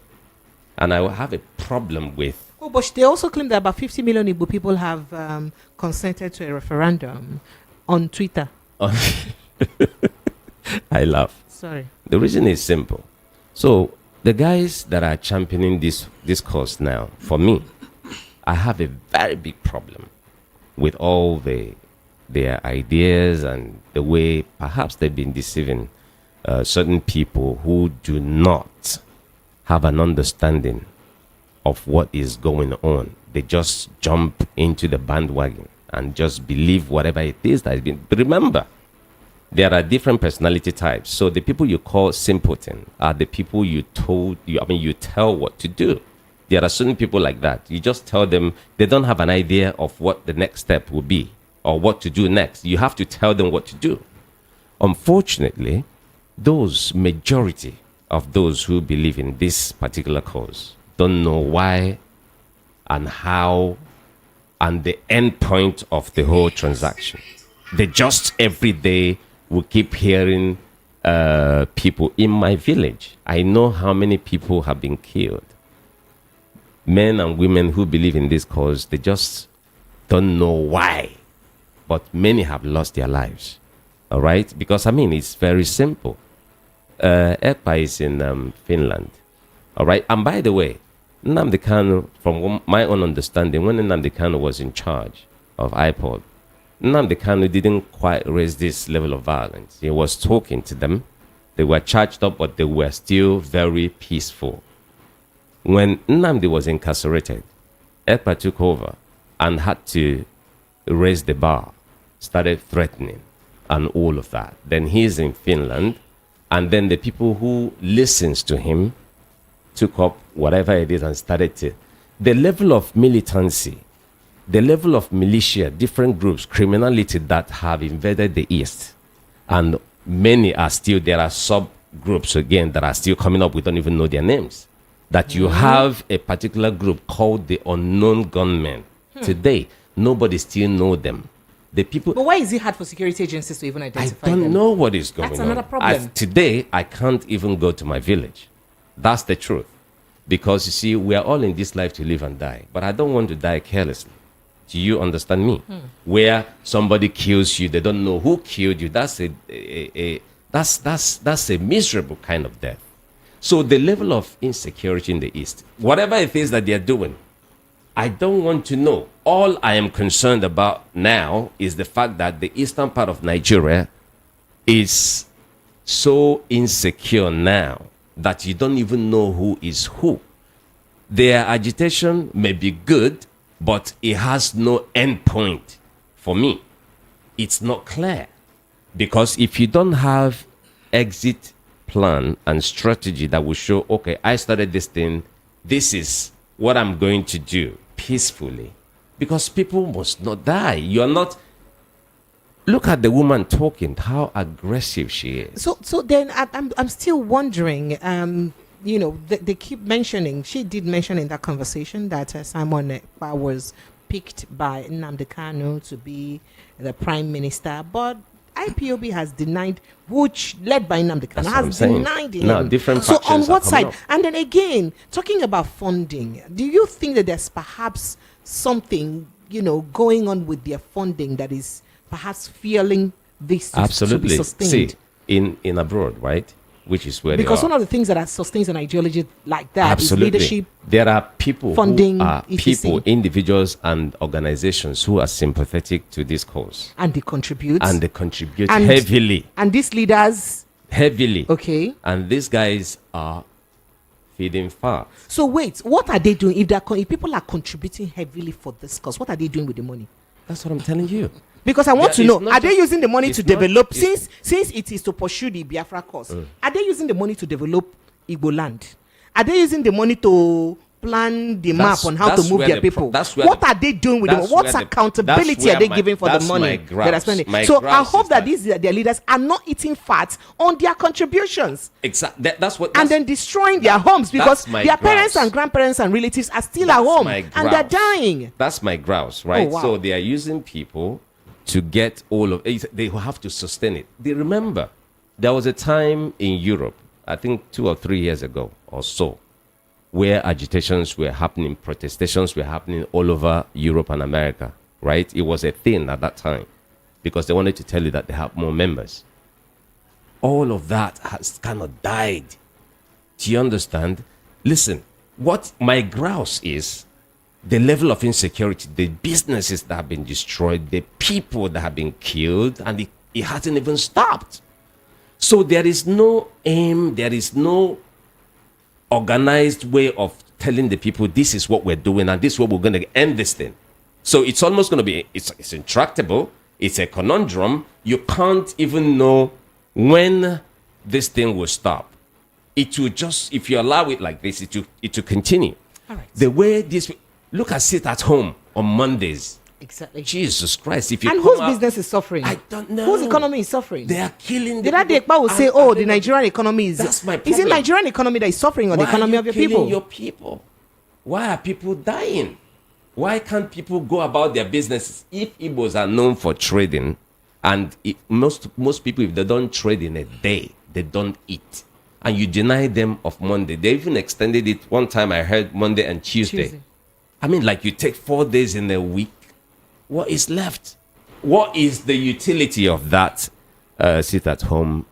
And I will have a problem with... Oh, but they also claim that about 50 million Igbo people have consented to a referendum on Twitter. I laugh. Sorry. The reason is simple. So the guys that are championing this cause now, for me, I have a very big problem with all their ideas and the way perhaps they've been deceiving certain people who do not have an understanding of what is going on. They just jump into the bandwagon and just believe whatever it is that has been. But remember, there are different personality types. So the people you call simpleton are the people you tell what to do. There are certain people like that. You just tell them, they don't have an idea of what the next step will be or what to do next. You have to tell them what to do. Unfortunately, majority of those who believe in this particular cause don't know why and how and the end point of the whole transaction. They just every day will keep hearing people in my village. I know how many people have been killed. Men and women who believe in this cause, they just don't know why. But many have lost their lives. All right? Because, it's very simple. Ekpa is in Finland. All right? And by the way, Nnamdi Kanu, from my own understanding, when Nnamdi Kanu was in charge of IPOB, Nnamdi Kanu didn't quite raise this level of violence. He was talking to them. They were charged up, but they were still very peaceful. When Nnamdi was incarcerated, Ekpa took over and had to raise the bar, started threatening and all of that. Then he's in Finland, and then the people who listens to him took up whatever it is and started to... The level of militancy, the level of militia, different groups, criminality that have invaded the East, and many are still... There are subgroups, again, that are still coming up. We don't even know their names. That you have a particular group called the unknown gunmen. Today, nobody still know them. The people. But why is it hard for security agencies to even identify them? I don't know what is going on. That's another problem. Today, I can't even go to my village That's the truth. Because you see, we are all in this life to live and die. But I don't want to die carelessly. Do you understand me? Where somebody kills you, they don't know who killed you. That's that's a miserable kind of death. So the level of insecurity in the East, whatever it is that they are doing, I don't want to know. All I am concerned about now is the fact that the eastern part of Nigeria is so insecure now that you don't even know who is who. Their agitation may be good, but it has no end point for me. It's not clear. Because if you don't have exit plan and strategy that will show, okay, I started this thing, this is what I'm going to do peacefully. Because people must not die. You're not... Look at the woman talking, how aggressive she is. So then I'm still wondering, you know, they keep mentioning, she did mention in that conversation that Simon Ekpa was picked by Nnamdi Kanu to be the prime minister, but IPOB has denied, which led by Nnamdi Kanu has denied him. No, different so on factions what are coming side? up. And then again, talking about funding, do you think that there's perhaps something, you know, going on with their funding that is perhaps feeling this to Absolutely. be sustained? See, in abroad, right? Which is where Because they are. one of the things that sustains an ideology like that Absolutely. is leadership. There are people funding, who are etc. people, individuals and organizations who are sympathetic to this cause. And they contribute. And they contribute And- heavily. And these leaders, Heavily. okay. And these guys are feeding fast. So wait, what are they doing? If people are contributing heavily for this cause, what are they doing with the money? That's what I'm telling you. Because I want Yeah, to know, it's not are they just- using the money it's to not- develop, it's- since it is to pursue the Biafra cause, are they using the money to develop Igbo land? Are they using the money to plan the map That's- on how to that's move where their the people? that's where What the- are they doing with them? that's What where the- accountability that's are they where giving for the that's money my that are grouse. spending? My So I grouse hope is that that- their leaders are not eating fat on their contributions. Exactly. That's what. And That's, then destroying their homes because that's my their parents grouse. and grandparents and relatives are still That's at home my and they're grouse. dying. That's my grouse, right? wow. So they are using people to get all of it. They will have to sustain it. They remember there was a time in Europe, I think 2 or 3 years ago or so, where agitations were happening, protestations were happening all over Europe and America, right? It was a thing at that time because they wanted to tell you that they have more members. All of that has kind of died. Do you understand? Listen, what my grouse is the level of insecurity, the businesses that have been destroyed, the people that have been killed, and it hasn't even stopped. So there is no aim, there is no organized way of telling the people this is what we're doing and this is what we're going to end this thing. So it's almost going to be, it's intractable, it's a conundrum. You can't even know when this thing will stop. It will just, if you allow it like this, it will continue. All right. The way this, look at sit at home on Mondays. Exactly. Jesus Christ. If you And come whose out- business is suffering? I don't know. Whose economy is suffering? They are killing The other day, people. Ekpa will say, And- "Oh, and the then- Nigerian economy is." That's my Is it problem. Nigerian economy that is suffering, or the Why economy are of you your killing people? your people? Why are people dying? Why can't people go about their businesses? If Igbos are known for trading, and most people, if they don't trade in a day, they don't eat. And you deny them of Monday. They even extended it. One time I heard Monday and Tuesday. I mean, like you take 4 days in a week. What is left? What is the utility of that sit at home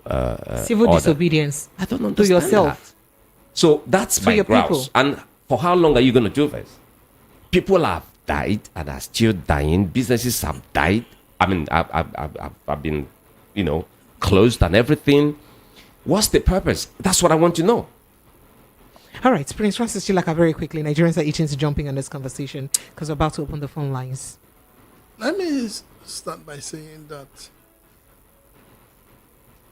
Civil order? disobedience. I don't to understand yourself. that. So that's To my your grouse. people. And for how long are you going to do this? People have died and are still dying. Businesses have died. I mean, I've been, closed and everything. What's the purpose? That's what I want to know. All right, Prince Francis Chilaka, very quickly. Nigerians are itching to jumping on this conversation because we're about to open the phone lines. Let me start by saying that.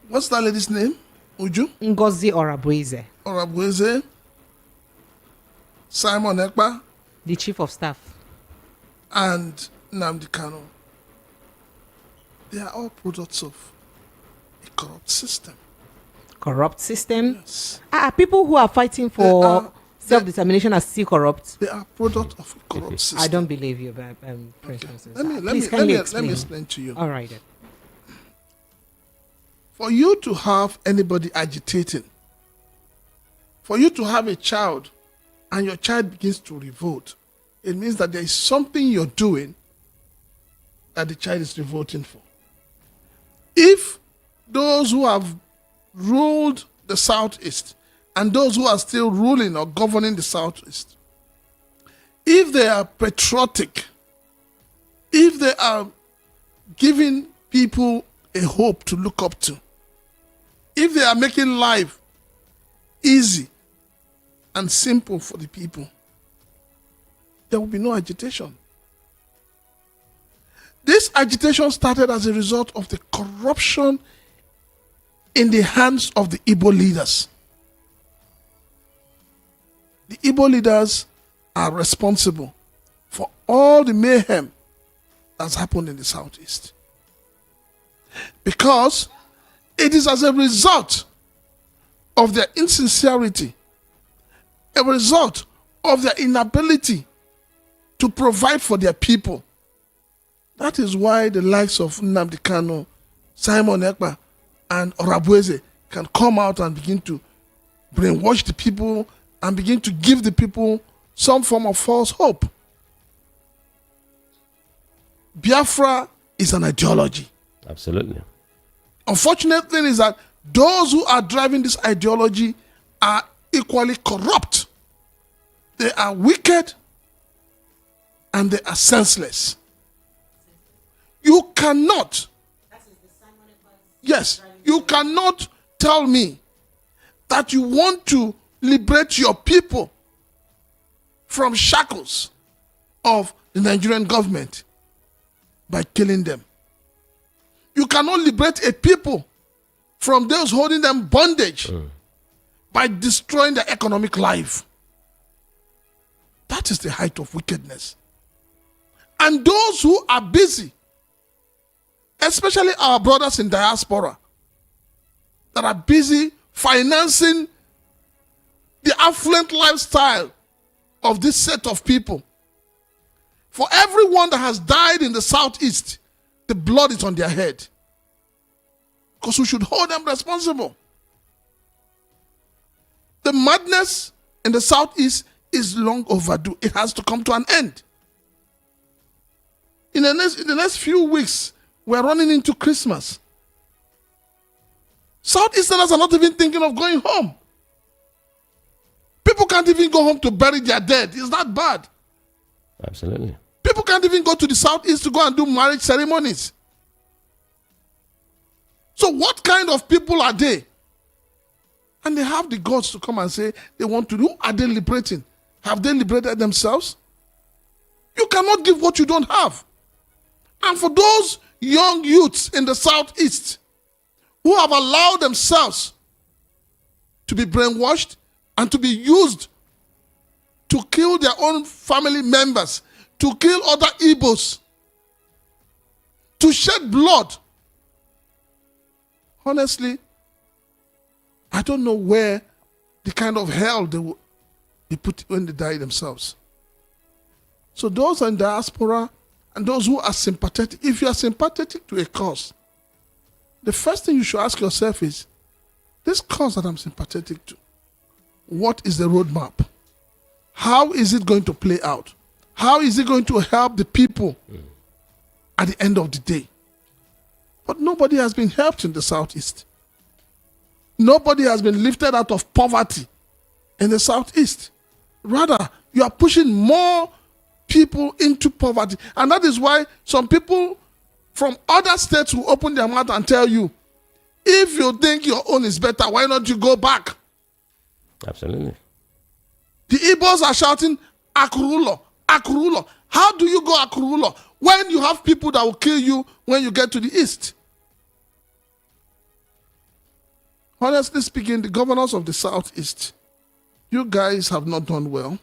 What's that lady's name? Uju? Ngozi Orabueze, Orabueze? Simon Ekpa? the chief of staff. And Nnamdi Kanu. They are all products of a corrupt system. Corrupt system. Yes. Are people who are fighting They for are- self-determination are still corrupt? They are product of a corrupt system. I don't believe you, Prince Francis. Please, Let can me you explain? explain to you. All right. Then. For you to have anybody agitating For you to have a child and your child begins to revolt, it means that there is something you're doing that the child is revolting for. If those who have ruled the Southeast and those who are still ruling or governing the Southeast, if they are patriotic, if they are giving people a hope to look up to, if they are making life easy and simple for the people, there will be no agitation. This agitation started as a result of the corruption in the hands of the Igbo leaders. The Igbo leaders are responsible for all the mayhem that's happened in the Southeast. Because it is as a result of their insincerity, a result of their inability to provide for their people. That is why the likes of Nnamdi Kanu, Simon Ekpa, and Orabueze can come out and begin to brainwash the people and begin to give the people some form of false hope. Biafra is an ideology. Absolutely. Unfortunate thing is that those who are driving this ideology are equally corrupt. They are wicked and they are senseless. You cannot, yes, you cannot tell me that you want to liberate your people from shackles of the Nigerian government by killing them. You cannot liberate a people from those holding them bondage by destroying their economic life. That is the height of wickedness. And those who are busy, especially our brothers in diaspora, that are busy financing the affluent lifestyle of this set of people. For everyone that has died in the Southeast, the blood is on their head. Because we should hold them responsible. The madness in the Southeast is long overdue. It has to come to an end. In the next few weeks, we're running into Christmas. Southeasterners are not even thinking of going home. People can't even go home to bury their dead. It's that bad. Absolutely. People can't even go to the Southeast to go and do marriage ceremonies. So what kind of people are they? And they have the guts to come and say they want to do. Who are they liberating? Have they liberated themselves? You cannot give what you don't have. And for those young youths in the Southeast who have allowed themselves to be brainwashed and to be used to kill their own family members, to kill other Igbos, to shed blood. Honestly, I don't know where the kind of hell they will be put when they die themselves. So those in diaspora and those who are sympathetic, if you are sympathetic to a cause, the first thing you should ask yourself is, this cause that I'm sympathetic to, what is the roadmap? How is it going to play out? How is it going to help the people at the end of the day? But nobody has been helped in the Southeast. Nobody has been lifted out of poverty in the Southeast. Rather, you are pushing more people into poverty. And that is why some people from other states will open their mouth and tell you, if you think your own is better, why not you go back? Absolutely. The Igbos are shouting, Akurulo, Akurulo. How do you go Akurulo when you have people that will kill you when you get to the east? Honestly speaking, the governors of the Southeast, you guys have not done well.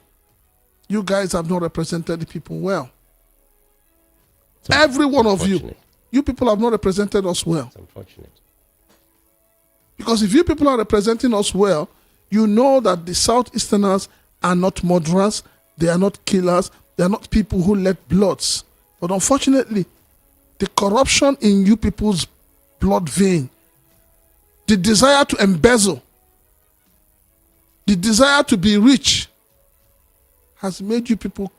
You guys have not represented the people well. Every one of you people have not represented us well. It's unfortunate. Because if you people are representing us well, you know that the Southeasterners are not murderers, they are not killers, they are not people who let bloods. But unfortunately, the corruption in you people's blood vein, the desire to embezzle, the desire to be rich has made you people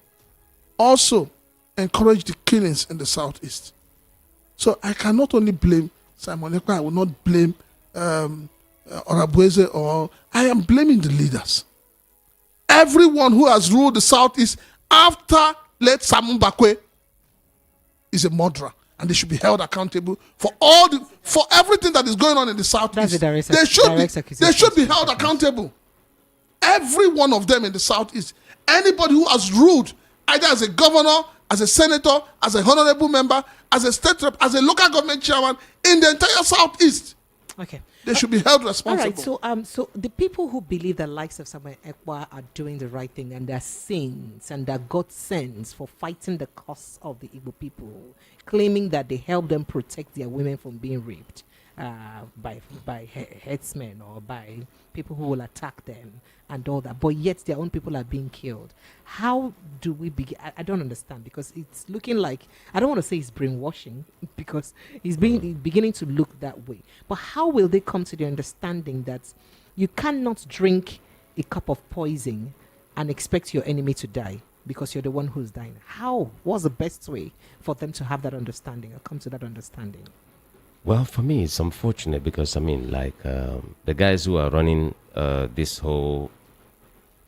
also encourage the killings in the southeast. So I cannot only blame Simon Ekpa, I will not blame Orabueze, or I am blaming the leaders. Everyone who has ruled the southeast after late Samu Bakwe is a murderer, and they should be held accountable for for everything that is going on in the southeast. They should be held accountable. Every one of them in the southeast. Anybody who has ruled, either as a governor, as a senator, as a honorable member, as a state rep, as a local government chairman in the entire southeast. Okay. They should be held responsible. All right, so the people who believe the likes of Samuel Ekpa are doing the right thing and they're saints and they're God sends for fighting the cause of the Igbo people, claiming that they help them protect their women from being raped by headsmen or by people who will attack them and all that, but yet their own people are being killed. How do we begin? I don't understand, because it's looking like, I don't want to say it's brainwashing, because it's beginning to look that way. But how will they come to the understanding that you cannot drink a cup of poison and expect your enemy to die because you're the one who's dying? How? What's the best way for them to have that understanding or come to that understanding? Well, for me, it's unfortunate because, I mean, like, the guys who are running this whole...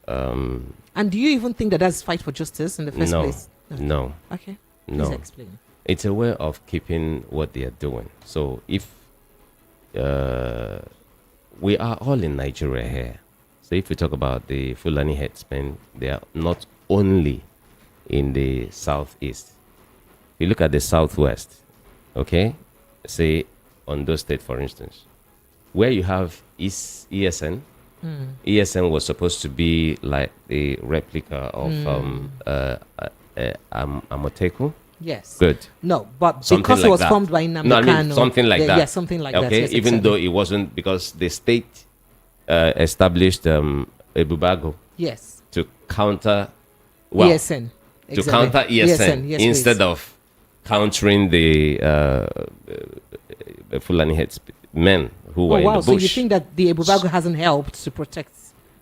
and do you even think that that's fight for justice in the first place? No. Okay. No. Please explain. It's a way of keeping what they are doing. So if we are all in Nigeria here, so if we talk about the Fulani headsmen, they are not only in the southeast. You look at the southwest, okay? Say Ondo State, for instance, where you have ESN. ESN was supposed to be like a replica of Amoteku. Yes. Good. No, but Something because like it was that. formed by Nnamdi No, I mean Kanu. something like that. Yeah, something like that. Okay, Yes, even exactly. though it wasn't, because the state established Ebubago Yes. to counter ESN. to Exactly. counter ESN, yes, instead please. of countering the Fulani headsmen who were in the bush. So you think that the Ebubago hasn't helped to protect?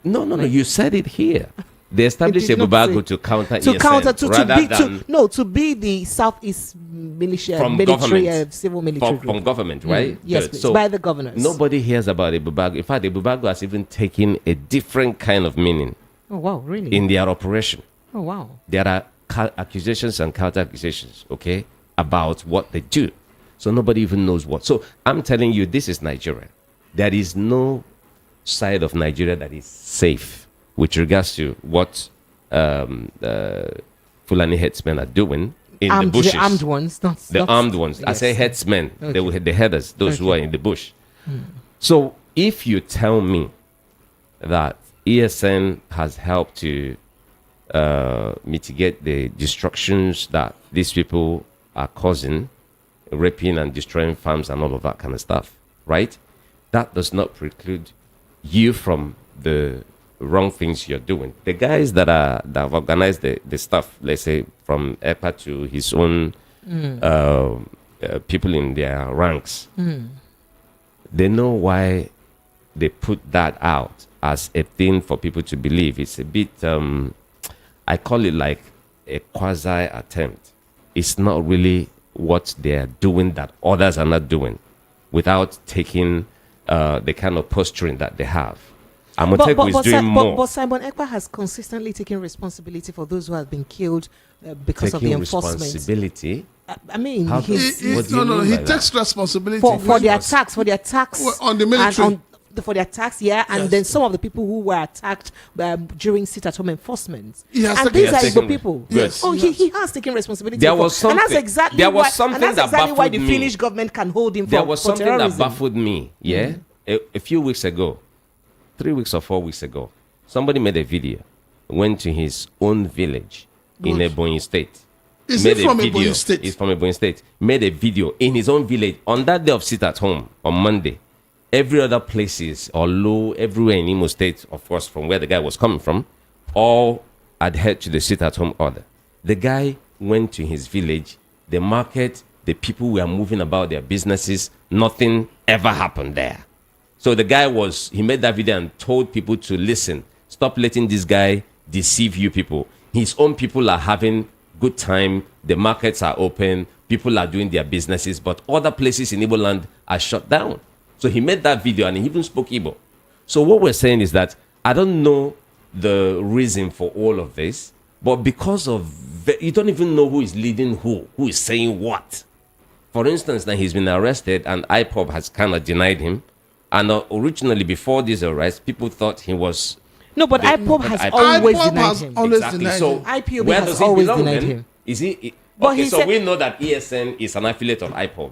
No. You said it here. They established did not Ebubago say- to counter To ESN, counter to rather be than to be the Southeast militia, from military, government, civil military from group. government, right? Yes, Good. please, So by the governors. nobody hears about Ebubago. In fact, Ebubago has even taken a different kind of meaning Oh wow, really? in their operation. Oh wow. There are accusations and counter accusations, okay, about what they do. So nobody even knows what. So I'm telling you, this is Nigeria. There is no side of Nigeria that is safe with regards to what Fulani headsmen are doing in the bushes. The armed ones, not The not- armed ones. I yes. say headsmen. Okay. They will the headers, those who are Okay. in the bush. So if you tell me that ESN has helped to mitigate the destructions that these people are causing, raping and destroying farms and all of that kind of stuff, right? That does not preclude you from the wrong things you're doing. The guys that have organized the stuff, let's say from Ekpa to his own people in their ranks, they know why they put that out as a thing for people to believe. It's a bit, I call it like a quasi attempt. It's not really what they're doing that others are not doing, without taking the kind of posturing that they have. Amoteku is doing more. But Simon Ekpa has consistently taken responsibility for those who have been killed because of the Taking enforcement. responsibility. I mean, How he's, What do you mean He by takes responsibility for the what- attacks, on the military. and for the attacks, yeah, and Yes. then some of the people who were attacked during sit-at-home enforcement. He has And taken- these are He has Igbo taken- people. Yes. Oh, he has taken responsibility. There for- was and that's something- exactly there was why, something and that's that exactly why the baffled me. Finnish government can hold him There for, was for something terrorism. that baffled me, yeah? A few weeks ago, 3 weeks or 4 weeks ago, somebody made a video, went to his own village in Good. Ebonyi State. Is made he a from video. Ebonyi State? He's from Ebonyi State. Made a video in his own village on that day of sit at home on Monday. Every other places or low everywhere in Imo State, of course, from where the guy was coming from, all adhered to the sit at home order. The guy went to his village, the market, the people were moving about their businesses. Nothing ever happened there. So the guy he made that video and told people to listen. Stop letting this guy deceive you people. His own people are having good time. The markets are open. People are doing their businesses. But other places in Igbo land are shut down. So he made that video and he even spoke Igbo. So what we're saying is that I don't know the reason for all of this. But because of... you don't even know who is leading who is saying what. For instance, now he's been arrested and IPOB has kind of denied him. And originally, before this arrest, people thought he was... No, but IPOB has always denied him. Exactly. So IPOB where has does he always belong denied then? him. Is he... But okay, he so said- we know that ESN is an affiliate of IPOB.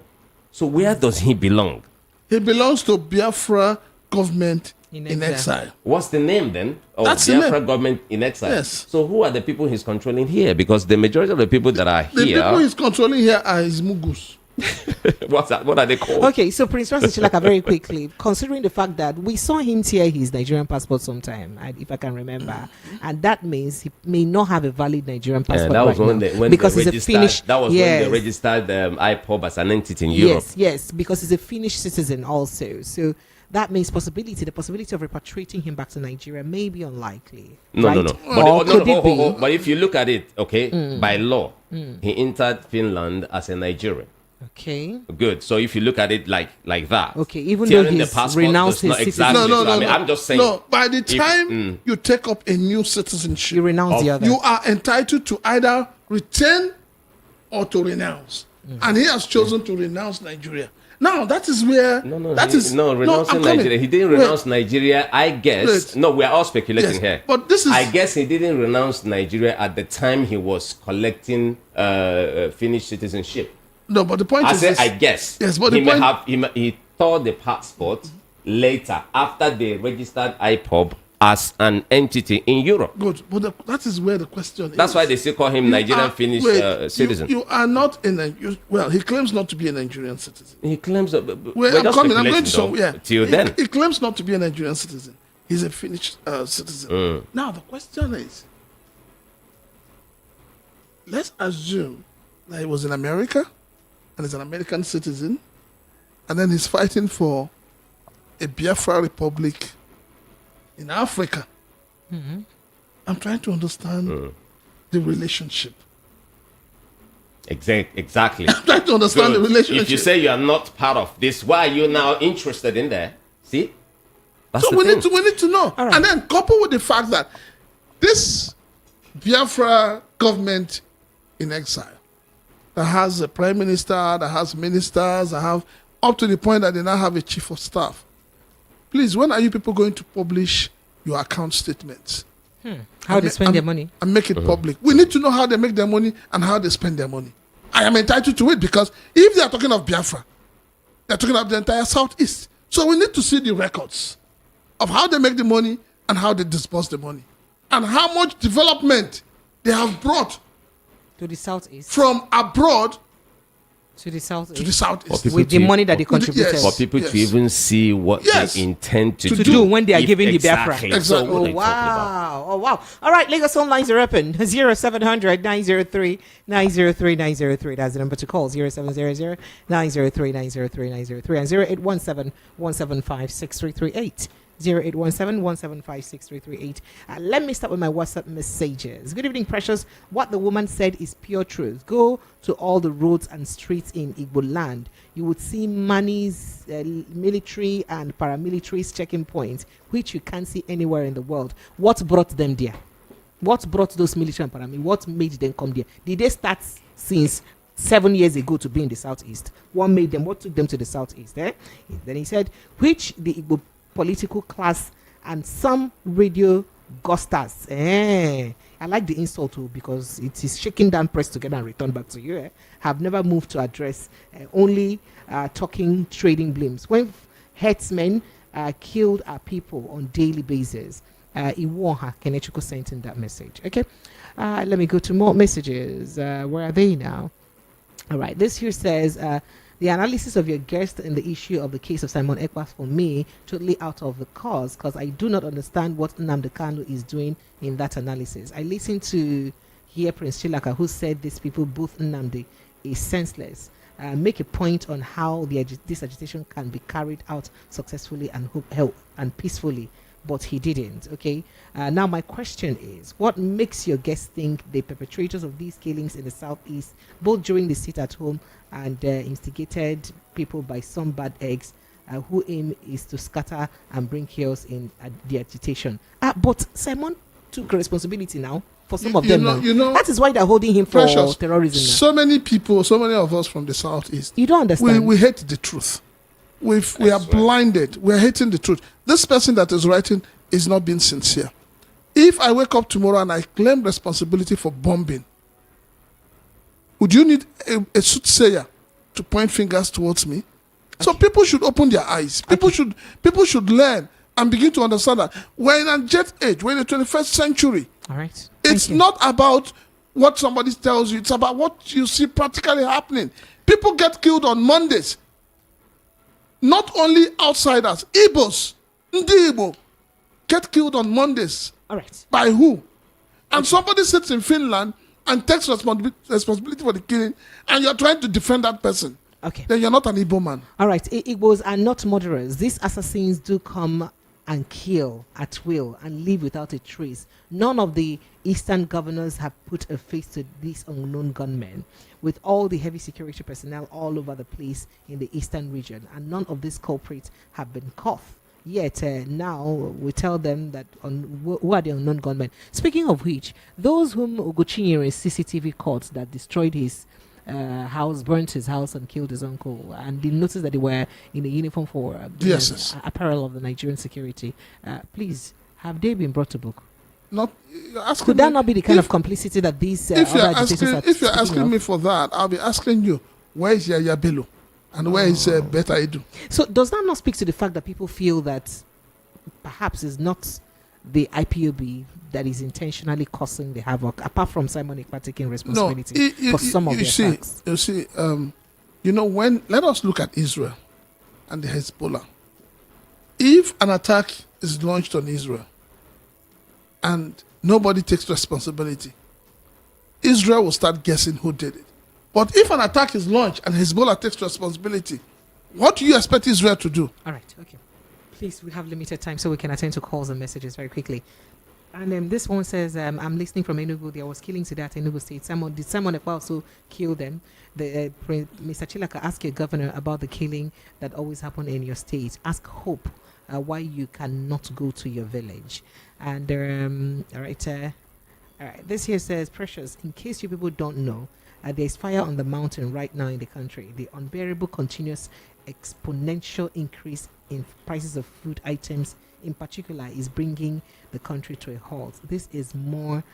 So where does he belong? He belongs to Biafra government In in exile. What's the name then of That's the Biafra name. government in exile? Yes. So who are the people he's controlling here? Because the majority of the people that are The here... people he's controlling here are his mugus. What's that? What are they called? Okay, so Prince Francis Chilaka, very quickly, considering the fact that we saw him tear his Nigerian passport sometime, if I can remember, and that means he may not have a valid Nigerian passport that was right when, now when because they he's a registered, Finnish. that was yes, when they registered IPOB as an entity in Europe. yes, because he's a Finnish citizen also. So that means the possibility of repatriating him back to Nigeria may be unlikely. No, right? no, no. Or could it be? But if you look at it, okay, by law, he entered Finland as a Nigerian. Okay. Good. So if you look at it like that, Okay, even tearing though the he's passport renounced does not his exactly. citizenship. No, I mean, I'm just saying. No, by the if- time you take up a new citizenship, You renounce the other. you are entitled to either retain or to renounce. And he has chosen to renounce Nigeria. Now, that is where... renouncing renouncing Nigeria. He didn't renounce Nigeria, I guess. Wait. No, we are all speculating Yes, here. but this is... I guess he didn't renounce Nigeria at the time he was collecting Finnish citizenship. No, but the point I is... said, this. I guess. Yes, but he the may point... have he tore the passport later after they registered IPOB as an entity in Europe. Good, but that is where the question is. That's why they still call him You Nigerian are- Finnish wait, citizen. You are not well, he claims not to be a Nigerian citizen. He claims that. Well, I'm coming. I'm going to show. Yeah. Till then. He claims not to be a Nigerian citizen. He's a Finnish citizen. Now the question is, let's assume that he was in America and is an American citizen, and then he's fighting for a Biafra republic in Africa. I'm trying to understand the relationship. Exactly. I'm trying to understand the relationship. If you say you are not part of this, why are you now interested in there? See? That's So the we thing. need to know. All right. And then coupled with the fact that this Biafra government in exile that has a prime minister, that has ministers, that have up to the point that they now have a chief of staff. Please, when are you people going to publish your account statements? How they spend their money. And make it public. We need to know how they make their money and how they spend their money. I am entitled to it because if they are talking of Biafra, they're talking of the entire Southeast. So we need to see the records of how they make the money and how they disperse the money. And how much development they have brought To the southeast. from abroad To the southeast. to the Southeast. people with the to- money that they with the- contributed. yes. For people Yes. to even see what Yes. they intend to, To do when they are If- giving the Biafra. exactly. Exactly. So what Oh are you talking about? wow! Oh wow! All right, Lagos phone lines are open. 0700-903-903-903. That's the number to call. 0700-903-903-903 and 0817-175-6338. 0817-175-6338. Let me start with my WhatsApp messages. Good evening, precious. What the woman said is pure truth. Go to all the roads and streets in Igbo land. You would see Mani's military and paramilitaries checking points, which you can't see anywhere in the world. What brought them there? What brought those military and paramilitary? What made them come there? Did they start since 7 years ago to be in the southeast? What made them? What took them to the southeast? Eh? Then he said, which the Igbo political class and some radio gusters. I like the insult too because it is shaking down, pressed together, and returned back to you. Have never moved to address only talking trading blames. When herdsmen killed our people on daily basis. Iwoha Kenechukwu sent in that message. Okay, let me go to more messages. Where are they now? All right, this here says the analysis of your guest in the issue of the case of Simon Ekpa for me totally out of the cause because I do not understand what Nnamdi Kanu is doing in that analysis. I listened to here Prince Chilaka who said these people, both Nnamdi, is senseless. make a point on how this agitation can be carried out successfully and peacefully, but he didn't. Okay. Now my question is, what makes your guest think the perpetrators of these killings in the southeast, both during the sit-at-home and instigated people by some bad eggs, who aim is to scatter and bring chaos in the agitation? But Simon took responsibility now for some of them. That is why they're holding him for terrorism. So many people, so many of us from the southeast. You don't understand. We hate the truth. We are blinded. We're hating the truth. This person that is writing is not being sincere. If I wake up tomorrow and I claim responsibility for bombing, would you need a soothsayer to point fingers towards me? So people should open their eyes. People should learn and begin to understand that we're in a jet age. We're in the 21st century. All right. It's not about what somebody tells you. It's about what you see practically happening. People get killed on Mondays. Not only outsiders, Igbos, Ndi Igbo, get killed on Mondays. All right. By who? And somebody sits in Finland and takes responsibility for the killing, and you're trying to defend that person. Okay. Then you're not an Igbo man. All right. Igbos are not murderers. These assassins do come and kill at will and leave without a trace. None of the eastern governors have put a face to these unknown gunmen, with all the heavy security personnel all over the place in the eastern region, and none of these culprits have been caught. Yet now we tell them that who are the unknown gunmen. Speaking of which, those whom Ugochinyere CCTV caught that destroyed his house, burnt his house and killed his uncle, and they noticed that they were in a uniform for apparel of the Nigerian security. Please, have they been brought to book? Could that not be the kind of complicity that these if you're asking me for that, I'll be asking you, where is Yaya Bello and where is Beta Edu? So does that not speak to the fact that people feel that perhaps it's not the IPOB that is intentionally causing the havoc, apart from Simon Ekpa taking responsibility for some of the attacks? You see, let us look at Israel and the Hezbollah. If an attack is launched on Israel and nobody takes responsibility, Israel will start guessing who did it. But if an attack is launched and Hezbollah takes responsibility, what do you expect Israel to do? All right, okay. Please, we have limited time, so we can attend to calls and messages very quickly. And this one says, I'm listening from Enugu. There was killings today at Enugu State. Did Simon Ekpa also kill them? Mr. Chilaka, ask your governor about the killing that always happen in your state. Ask Hope why you cannot go to your village. And all right. This here says, Precious, in case you people don't know, there's fire on the mountain right now in the country. The unbearable continuous exponential increase in prices of food items in particular is bringing the country to a halt. This is more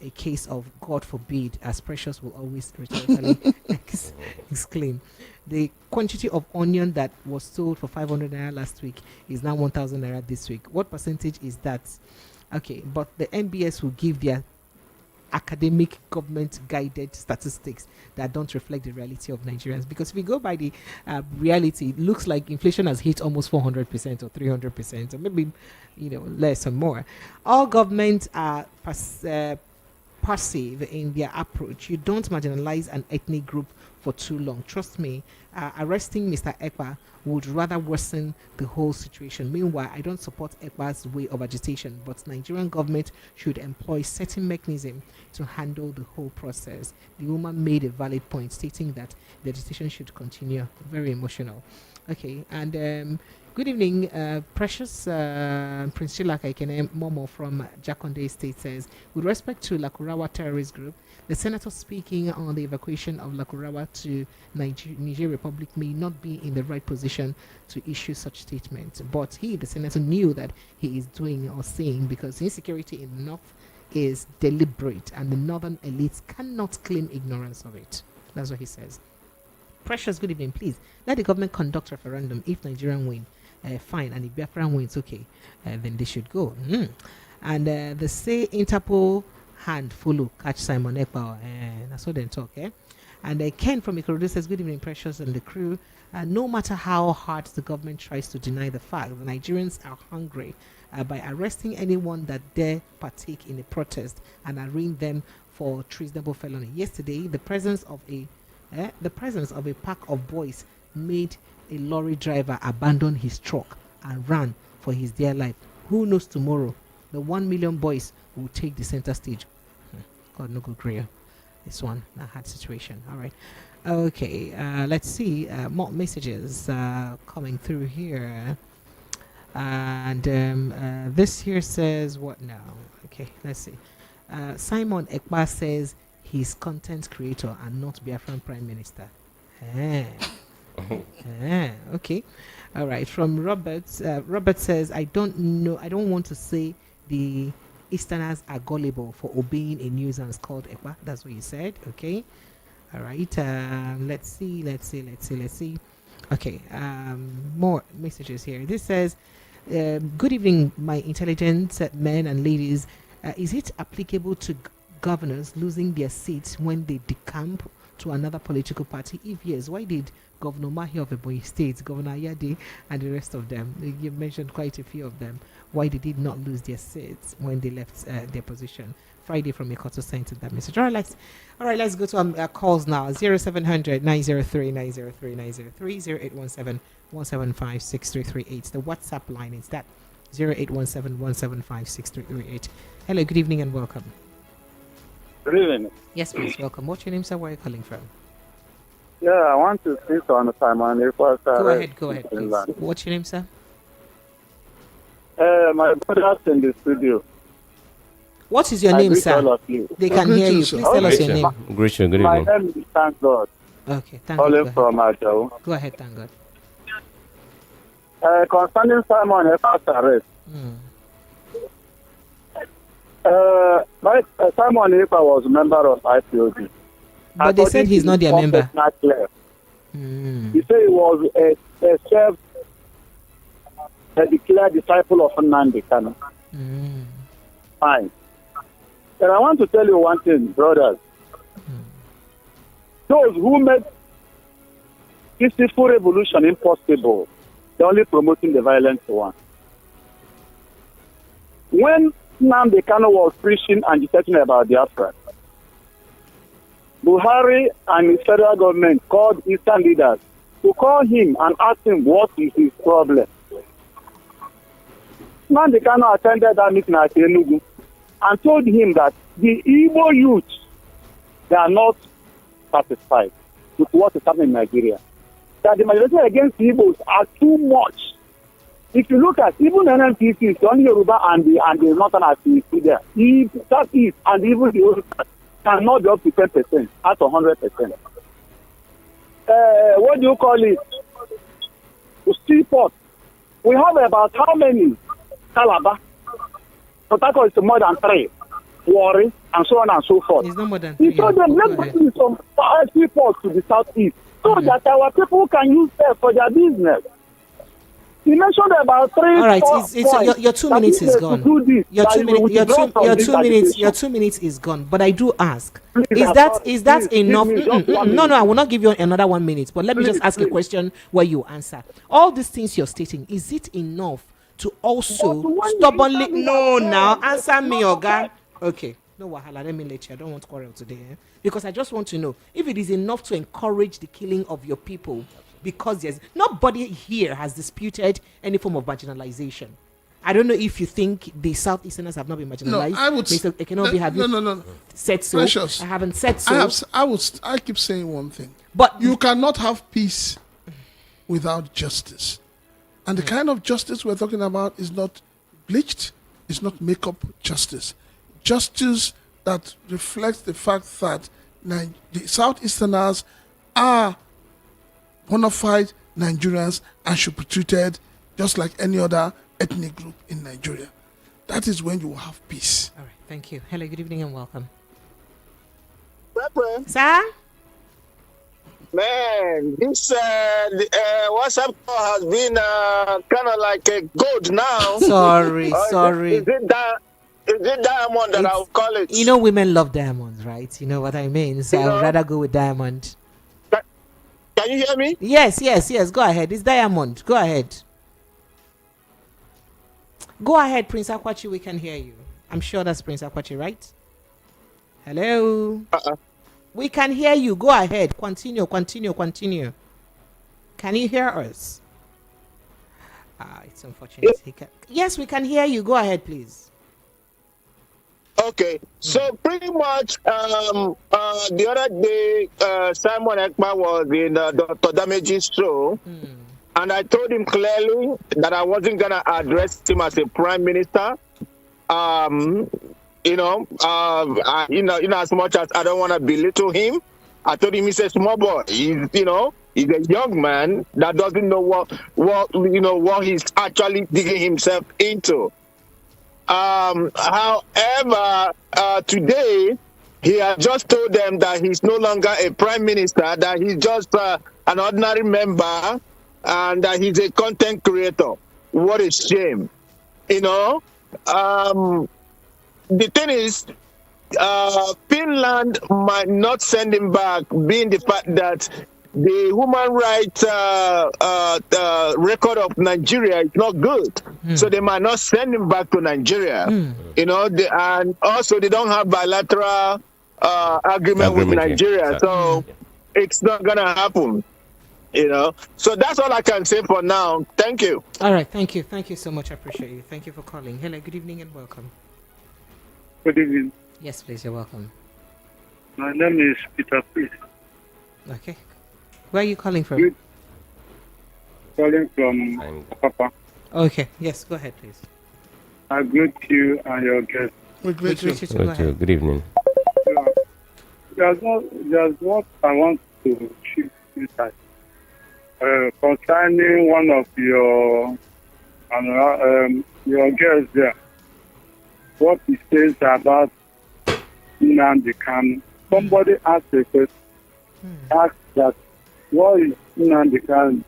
a case of God forbid, as Precious will always rhetorically exclaim. The quantity of onion that was sold for 500 naira last week is now 1,000 naira this week. What percentage is that? Okay, but the MBS will give their academic government guided statistics that don't reflect the reality of Nigerians, because if we go by the reality, it looks like inflation has hit almost 400% or 300%, or maybe less or more. All governments are passive in their approach. You don't marginalize an ethnic group for too long. Trust me, arresting Mr. Ekpa would rather worsen the whole situation. Meanwhile, I don't support Ekpa's way of agitation, but Nigerian government should employ certain mechanism to handle the whole process. The woman made a valid point, stating that the agitation should continue. Very emotional. Okay, and good evening, Precious. Prince Chilaka Ikene Momo from Jakonde State says, with respect to Lakurawa terrorist group, the senator speaking on the evacuation of Lakurawa to Niger Republic may not be in the right position to issue such statements. But he, the senator, knew that he is doing or saying, because insecurity in the north is deliberate and the northern elites cannot claim ignorance of it. That's what he says. Precious, good evening. Please let the government conduct referendum. If Nigerian win, fine, and if Biafra wins, okay, then they should go. And they say Interpol hand follow catch Simon Ekpa. That's what they talk. And Ken from Ikorodu says, good evening, Precious and the crew. No matter how hard the government tries to deny the fact, the Nigerians are hungry. By arresting anyone that dare partake in a protest and arraign them for treasonable felony. Yesterday, the presence of a The presence of a pack of boys made a lorry driver abandon his truck and ran for his dear life. Who knows tomorrow? The 1 million boys will take the center stage. God, no good career. This one, a hard situation. All right. Okay, let's see. More messages coming through here. And this here says what now? Okay, let's see. Simon Ekpa says he's content creator and not Biafran Prime Minister. Okay. All right. From Robert. Robert says, I don't want to say the Easterners are gullible for obeying a nuisance called Ekpa. That's what you said. Okay. All right. Let's see. Okay. More messages here. This says, good evening, my intelligent men and ladies. Is it applicable to governors losing their seats when they decamp to another political party? If yes, why did Governor Mahi of Ebonyi State, Governor Ayade, and the rest of them, you mentioned quite a few of them, why did they not lose their seats when they left their position? Friday from Ekoto sent that message. All right, let's go to our calls now. 0700 903 903 903 0817 175 6338. The WhatsApp line is that 0817 175 6338. Hello, good evening and welcome. Good evening. Yes, please, welcome. What's your name, sir? Where are you calling from? Yeah, I want to speak on Simon Ekpa's Go ahead, please. What's your name, sir? My brother's in the studio. What is your name, sir? All of you. They can hear you. Please tell us your name. Great, good My evening. name is Thank God. Okay, thank Calling you. from Ajo. Go ahead, thank God. Concerning Simon Ekpa's arrest. Simon Ekpa was a member of IPOB. But they said he's not their member. Not clear. He said he was a declared disciple of Nnamdi Kanu. Fine. And I want to tell you one thing, brothers. Those who made peaceful revolution impossible, they're only promoting the violent one. When Nnamdi Kanu was preaching and discussing about Biafra, Buhari and his federal government called Eastern leaders to call him and ask him what is his problem. Nnamdi Kanu attended that meeting at Enugu and told him that the Igbo youth, they are not satisfied with what is happening in Nigeria. That the majority against Igbos are too much. If you look at even NNPC, it's only Yoruba and the Northern as you see there. That is, and even the old cannot be up to 10% out of 100%. What do you call it? Seaport. We have about how many? Calabar. Port Harcourt is more than 3. Warri, and so on and so forth. It's not more than 3. He told them, let's bring some seaports to the southeast so that our people can use them for their business. He mentioned about 3. All right, your 2 minutes is gone. Your 2 minutes is gone. But I do ask, is that enough? No, I will not give you another 1 minute. But let me just ask a question where you answer. All these things you're stating, is it enough to also stubbornly? No, now answer me, Oga. Okay. No wahala, let me let you. I don't want to quarrel today, because I just want to know if it is enough to encourage the killing of your people. Because there's nobody here has disputed any form of marginalization. I don't know if you think the Southeasterners have not been marginalized. No, I would. No. Said so. Precious. I haven't said so. I keep saying one thing. But you cannot have peace without justice, and the kind of justice we're talking about is not bleached. It's not makeup justice. Justice that reflects the fact that the Southeasterners are bona fide Nigerians and should be treated just like any other ethnic group in Nigeria. That is when you will have peace. All right, thank you. Hello, good evening and welcome. Reverend. Sir? Man, this WhatsApp call has been kind of like a gold now. Sorry. Is it diamond that I'll call it? You know women love diamonds, right? You know what I mean? So I would rather go with diamond. Can you hear me? Yes. Go ahead. It's diamond. Go ahead. Go ahead, Prince Akwachi. We can hear you. I'm sure that's Prince Akwachi, right? Hello? We can hear you. Go ahead. Continue. Can you hear us? It's unfortunate. Yes, we can hear you. Go ahead, please. Okay, so pretty much the other day, Simon Ekpa was in Dr. Damage's show, and I told him clearly that I wasn't going to address him as a prime minister. As much as I don't want to belittle him, I told him he's a small boy. He's a young man that doesn't know what he's actually digging himself into. However, today he has just told them that he's no longer a prime minister, that he's just an ordinary member, and that he's a content creator. What a shame. The thing is, Finland might not send him back, being the fact that the human rights record of Nigeria is not good. So they might not send him back to Nigeria. And also they don't have bilateral agreement with Nigeria. So it's not going to happen. So that's all I can say for now. Thank you. All right. Thank you. Thank you so much. I appreciate you. Thank you for calling. Hello. Good evening and welcome. Good evening. Yes, please. You're welcome. My name is Peter Priest. Okay. Where are you calling from? Calling from Papa. Okay. Yes. Go ahead, please. I greet you and your guest. We greet you. Go ahead. Good evening. There's what I want to shoot inside. Concerning one of your guests there, what he says about Nnamdi Kanu. Somebody asked a question, asked that, what is Nnamdi Kanu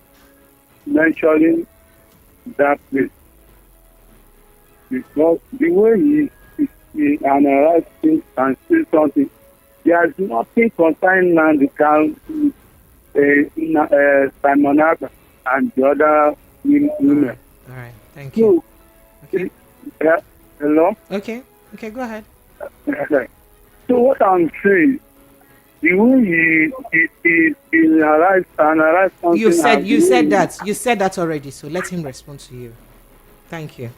mentioning that place? Because the way he analyzes things and says something, there is nothing concerning Nnamdi Kanu, Simon Ekpa and the other women. All right. Thank you. Okay. Hello? Okay. Go ahead. So what I'm saying, the way he analyzed something. You said that already. So let him respond to you. Thank you.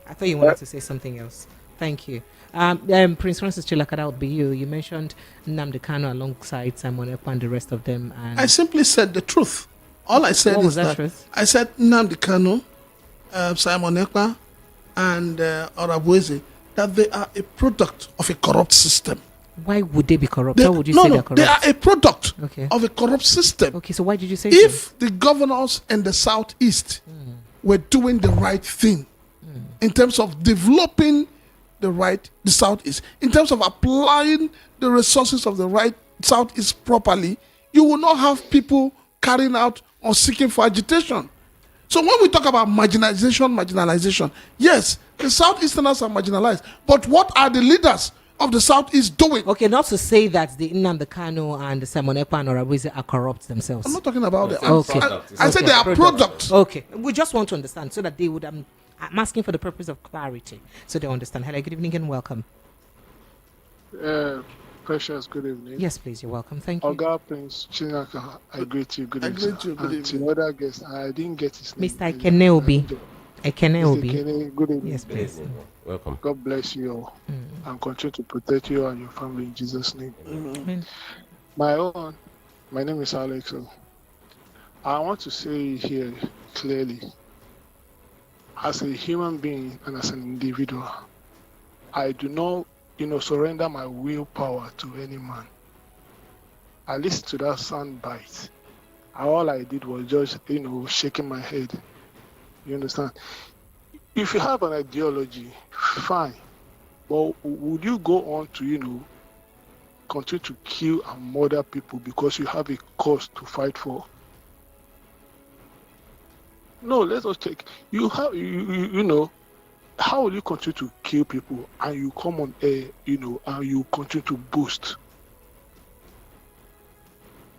I thought you wanted to say something else. Thank you. Prince Francis Chilakada would be you. You mentioned Nnamdi Kanu alongside Simon Ekpa and the rest of them. And I simply said the truth. All I said is that truth? I said Nnamdi Kanu, Simon Ekpa, and Orabueze, that they are a product of a corrupt system. Why would they be corrupt? How would you say they're corrupt? They are a product of a corrupt system. Okay, so why did you say if the governors in the southeast were doing the right thing in terms of developing the southeast, in terms of applying the resources of the southeast properly, you will not have people carrying out or seeking for agitation. So when we talk about marginalization, yes, the Southeasterners are marginalized. But what are the leaders of the Southeast doing? Okay, not to say that the Nnamdi Kanu and the Simon Ekpa and Orabueze are corrupt themselves. I'm not talking about it. I said they are products. Okay, we just want to understand so that they would. I'm asking for the purpose of clarity so they understand. Hello, good evening and welcome. Precious, good evening. Yes, please, you're welcome. Thank you. Oga Prince Chinaka, I greet you. Good evening. And to other guests, I didn't get his name. Mr. Ekeneobi. Good evening. Yes, please. Welcome. God bless you all and continue to protect you and your family in Jesus' name. Amen. My name is Alex. I want to say here clearly, as a human being and as an individual, I do not surrender my willpower to any man. I listened to that sound bite. All I did was just, shaking my head. You understand? If you have an ideology, fine. But would you go on to, continue to kill and murder people because you have a cause to fight for? No, let us take. How will you continue to kill people and you come on air, and you continue to boast?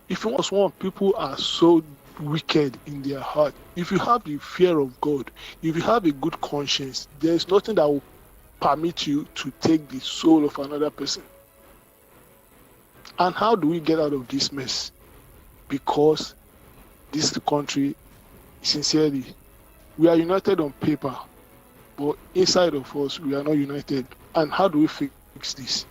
If you was one, people are so wicked in their heart. If you have the fear of God, if you have a good conscience, there is nothing that will permit you to take the soul of another person. And how do we get out of this mess? Because this country, sincerely, we are united on paper, but inside of us, we are not united. And how do we fix this?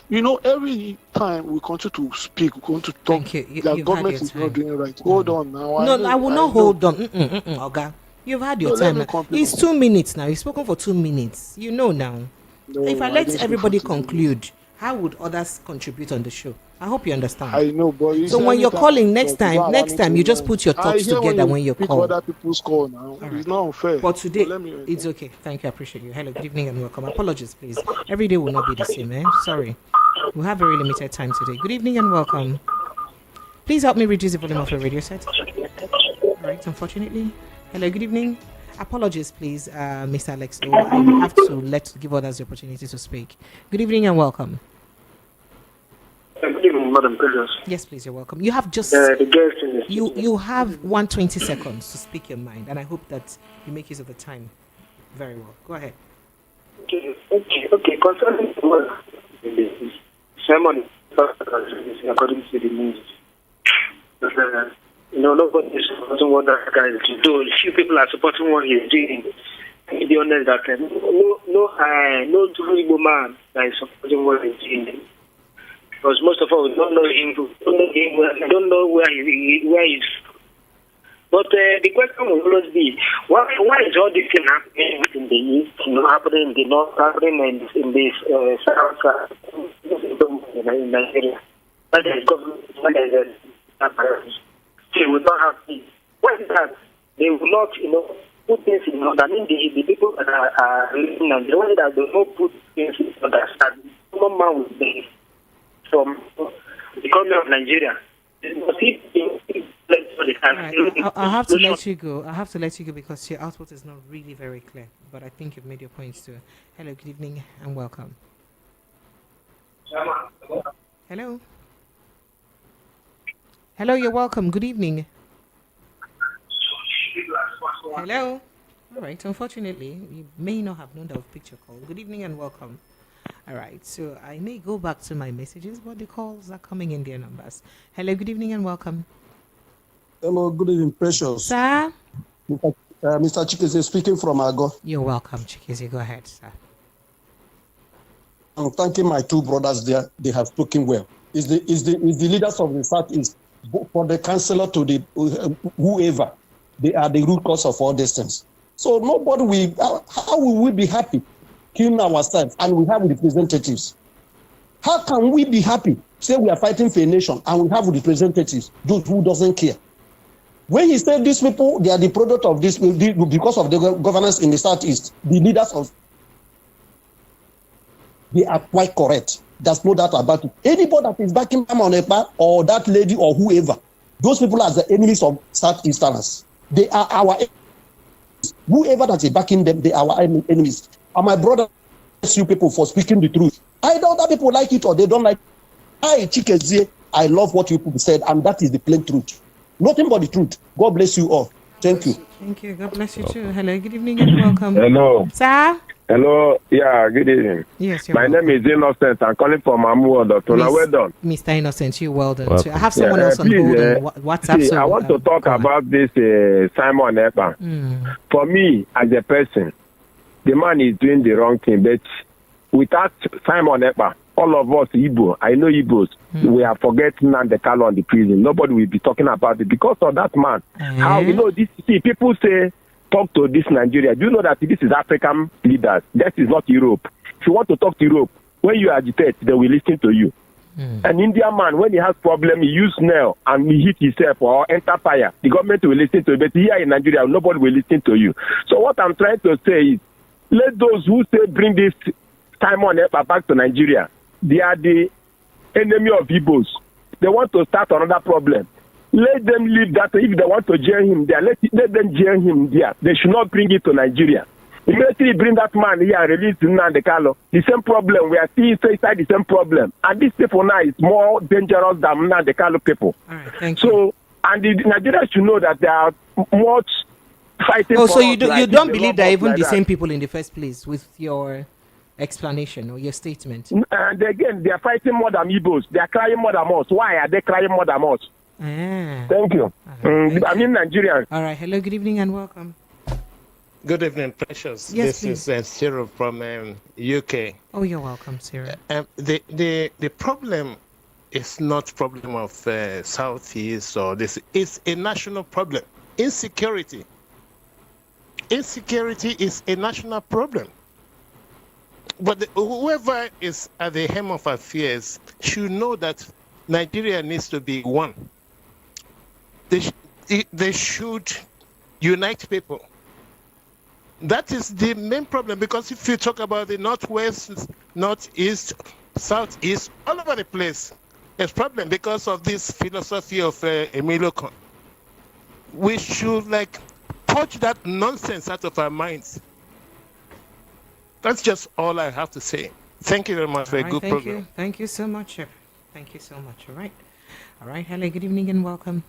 You know, every time we continue to speak, we continue to talk, the government is not doing right. Hold on now. No, I will not hold on. Okay. You've had your time. It's 2 minutes now. You've spoken for 2 minutes. You know now. No, if I let everybody conclude, how would others contribute on the show? I hope you understand. I know, but so when you're calling next time, you just put your thoughts together when you call. Other people's call now. Right. It's not unfair. But today, it's okay. Thank you. I appreciate you. Hello, good evening and welcome. Apologies, please. Every day will not be the same, eh? Sorry. We have very limited time today. Good evening and welcome. Please help me reduce the volume of your radio set. All right, unfortunately. Hello, good evening. Apologies, please, Mr. Alex. I have to give others the opportunity to speak. Good evening and welcome. Good evening, Madam President. Yes, please, you're welcome. You have just you have 120 seconds to speak your mind, and I hope that you make use of the time very well. Go ahead. Okay. Concerning the ceremony, according to the news, nobody is supporting what that guy is doing. Few people are supporting what he's doing. To be honest, that no Igbo man that is supporting what he's doing. Because most of us don't know him, don't know where he's. But the question will always be, why is all this thing happening in the east, happening in the north, happening in the south, in Nigeria? That is government, that is they will not have peace. Why is that? They will not, put things in order. I mean, the people that are living in Nigeria, why that they will not put things in order? Some man will be from the economy of Nigeria. Right. I'll have to let you go. I have to let you go because your output is not really very clear. But I think you've made your points too. Hello, good evening and welcome. Hello. Hello, you're welcome. Good evening. Hello. All right. Unfortunately, you may not have known that was picture call. Good evening and welcome. All right. So I may go back to my messages, but the calls are coming in their numbers. Hello. Good evening and welcome. Hello. Good evening, Precious. Sir. Mr. Chikeze speaking from Ago. You're welcome, Chikeze. Go ahead, sir. I'm thanking my two brothers there. They have spoken well. Is the leaders of the Southeast, for the councillor to the whoever, they are the root cause of all these things. So nobody how will we be happy killing ourselves and we have representatives? How can we be happy? Say we are fighting for a nation and we have representatives, those who doesn't care. When he said these people, they are the product of this because of the governance in the Southeast, the leaders of, they are quite correct. There's no doubt about it. Anybody that is backing them on Ekpa or that lady or whoever, those people are the enemies of Southeasterners. They are our enemies. Whoever that is backing them, they are our enemies. And my brother, you people for speaking the truth. I know that people like it or they don't like it. Chikeze, I love what you people said, and that is the plain truth. Nothing but the truth. God bless you all. Thank you. Thank you. God bless you too. Hello. Good evening and welcome. Hello. Sir? Hello. Yeah, good evening. Yes, my name is Innocent. I'm calling from Amuodo. Well done. Mr. Innocent, you're well done. Too. I have someone else on hold on WhatsApp. See, I want to talk about this Simon Ekpa. For me, as a person, the man is doing the wrong thing. But without Simon Ekpa, all of us Igbo, I know Igbos, we are forgetting Nandekalo on the prison. Nobody will be talking about it because of that man. How this? See, people say talk to this Nigeria. Do you know that this is African leaders? That is not Europe. If you want to talk to Europe, when you agitate, they will listen to you. An Indian man, when he has problem, he use nail and he hit himself or enter fire. The government will listen to you. But here in Nigeria, nobody will listen to you. So what I'm trying to say is, let those who say bring this Simon Ekpa back to Nigeria, they are the enemy of Igbos. They want to start another problem. Let them leave that. If they want to jail him there, let them jail him there. They should not bring it to Nigeria. Immediately bring that man here and release Nandekalo. The same problem. We are still inside the same problem. And these people now is more dangerous than Nandekalo people. All right, thank you. So, and the Nigerians should know that they are much fighting. Oh, so you don't believe that even the same people in the first place with your explanation or your statement. And again, they are fighting more than Igbos. They are crying more than us. Why are they crying more than us? Thank you. I mean Nigerians. All right. Hello, good evening and welcome. Good evening, Precious. Yes, this is Cyril from UK. Oh, you're welcome, Cyril. The problem is not problem of Southeast or this. It's a national problem. Insecurity is a national problem. But whoever is at the helm of affairs should know that Nigeria needs to be one. They should unite people. That is the main problem, because if you talk about the Northwest, Northeast, Southeast, all over the place, there's problem because of this philosophy of Emilio Con. We should purge that nonsense out of our minds. That's just all I have to say. Thank you very much for a good program. Thank you so much, sir. Thank you so much. All right. Hello, good evening and welcome.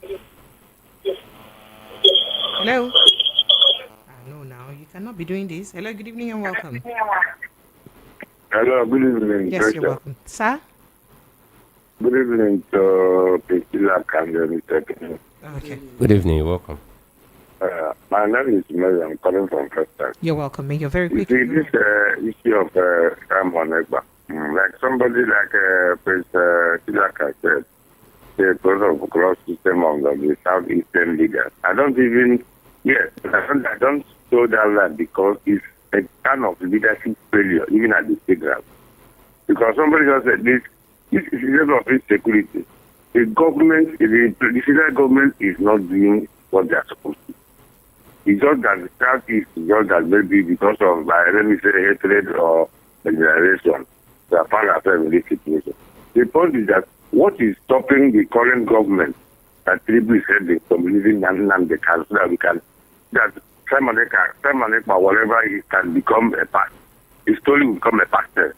Hello. No, now you cannot be doing this. Hello, good evening and welcome. Hello, good evening. Yes, you're welcome. Sir? Good evening to Priscilla and Mr. Okay. Good evening, you're welcome. My name is Mary. I'm calling from Preston. You're welcome, man. You're very quick. You see, this issue of Simon Ekpa, like somebody like Prince Tilaka said, the process of cross system of the Southeastern leaders. I don't show that line because it's a kind of leadership failure, even at the state level. Because somebody just said this is of insecurity. The government, the federal government is not doing what they are supposed to. It's just that the Southeast is just that maybe because of, let me say, hatred or generation, they are found ourselves in this situation. The point is that what is stopping the current government that Tribu said from leaving the council so that we can, that Simon Ekpa, whatever he can become a part, his story will become a pastor.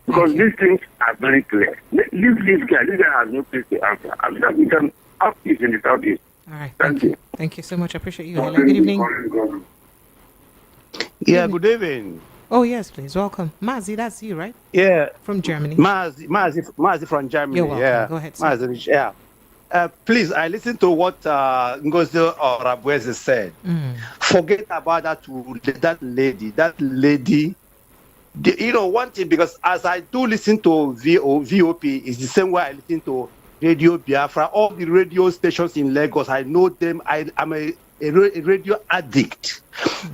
Because these things are very clear. Leave this guy has no place to answer. And that we can have this in the Southeast. All right. Thank you. Thank you so much. I appreciate you. Hello, good evening. Yeah, good evening. Oh, yes, please. Welcome. Mazi, that's you, right? Yeah. From Germany. Mazi from Germany. You're welcome. Yeah. Go ahead, sir. Mazi, yeah. Please, I listened to what Ngozi Orabueze said. Forget about that lady. One thing, because as I do listen to VOP, it's the same way I listen to Radio Biafra, all the radio stations in Lagos. I know them. I'm a radio addict.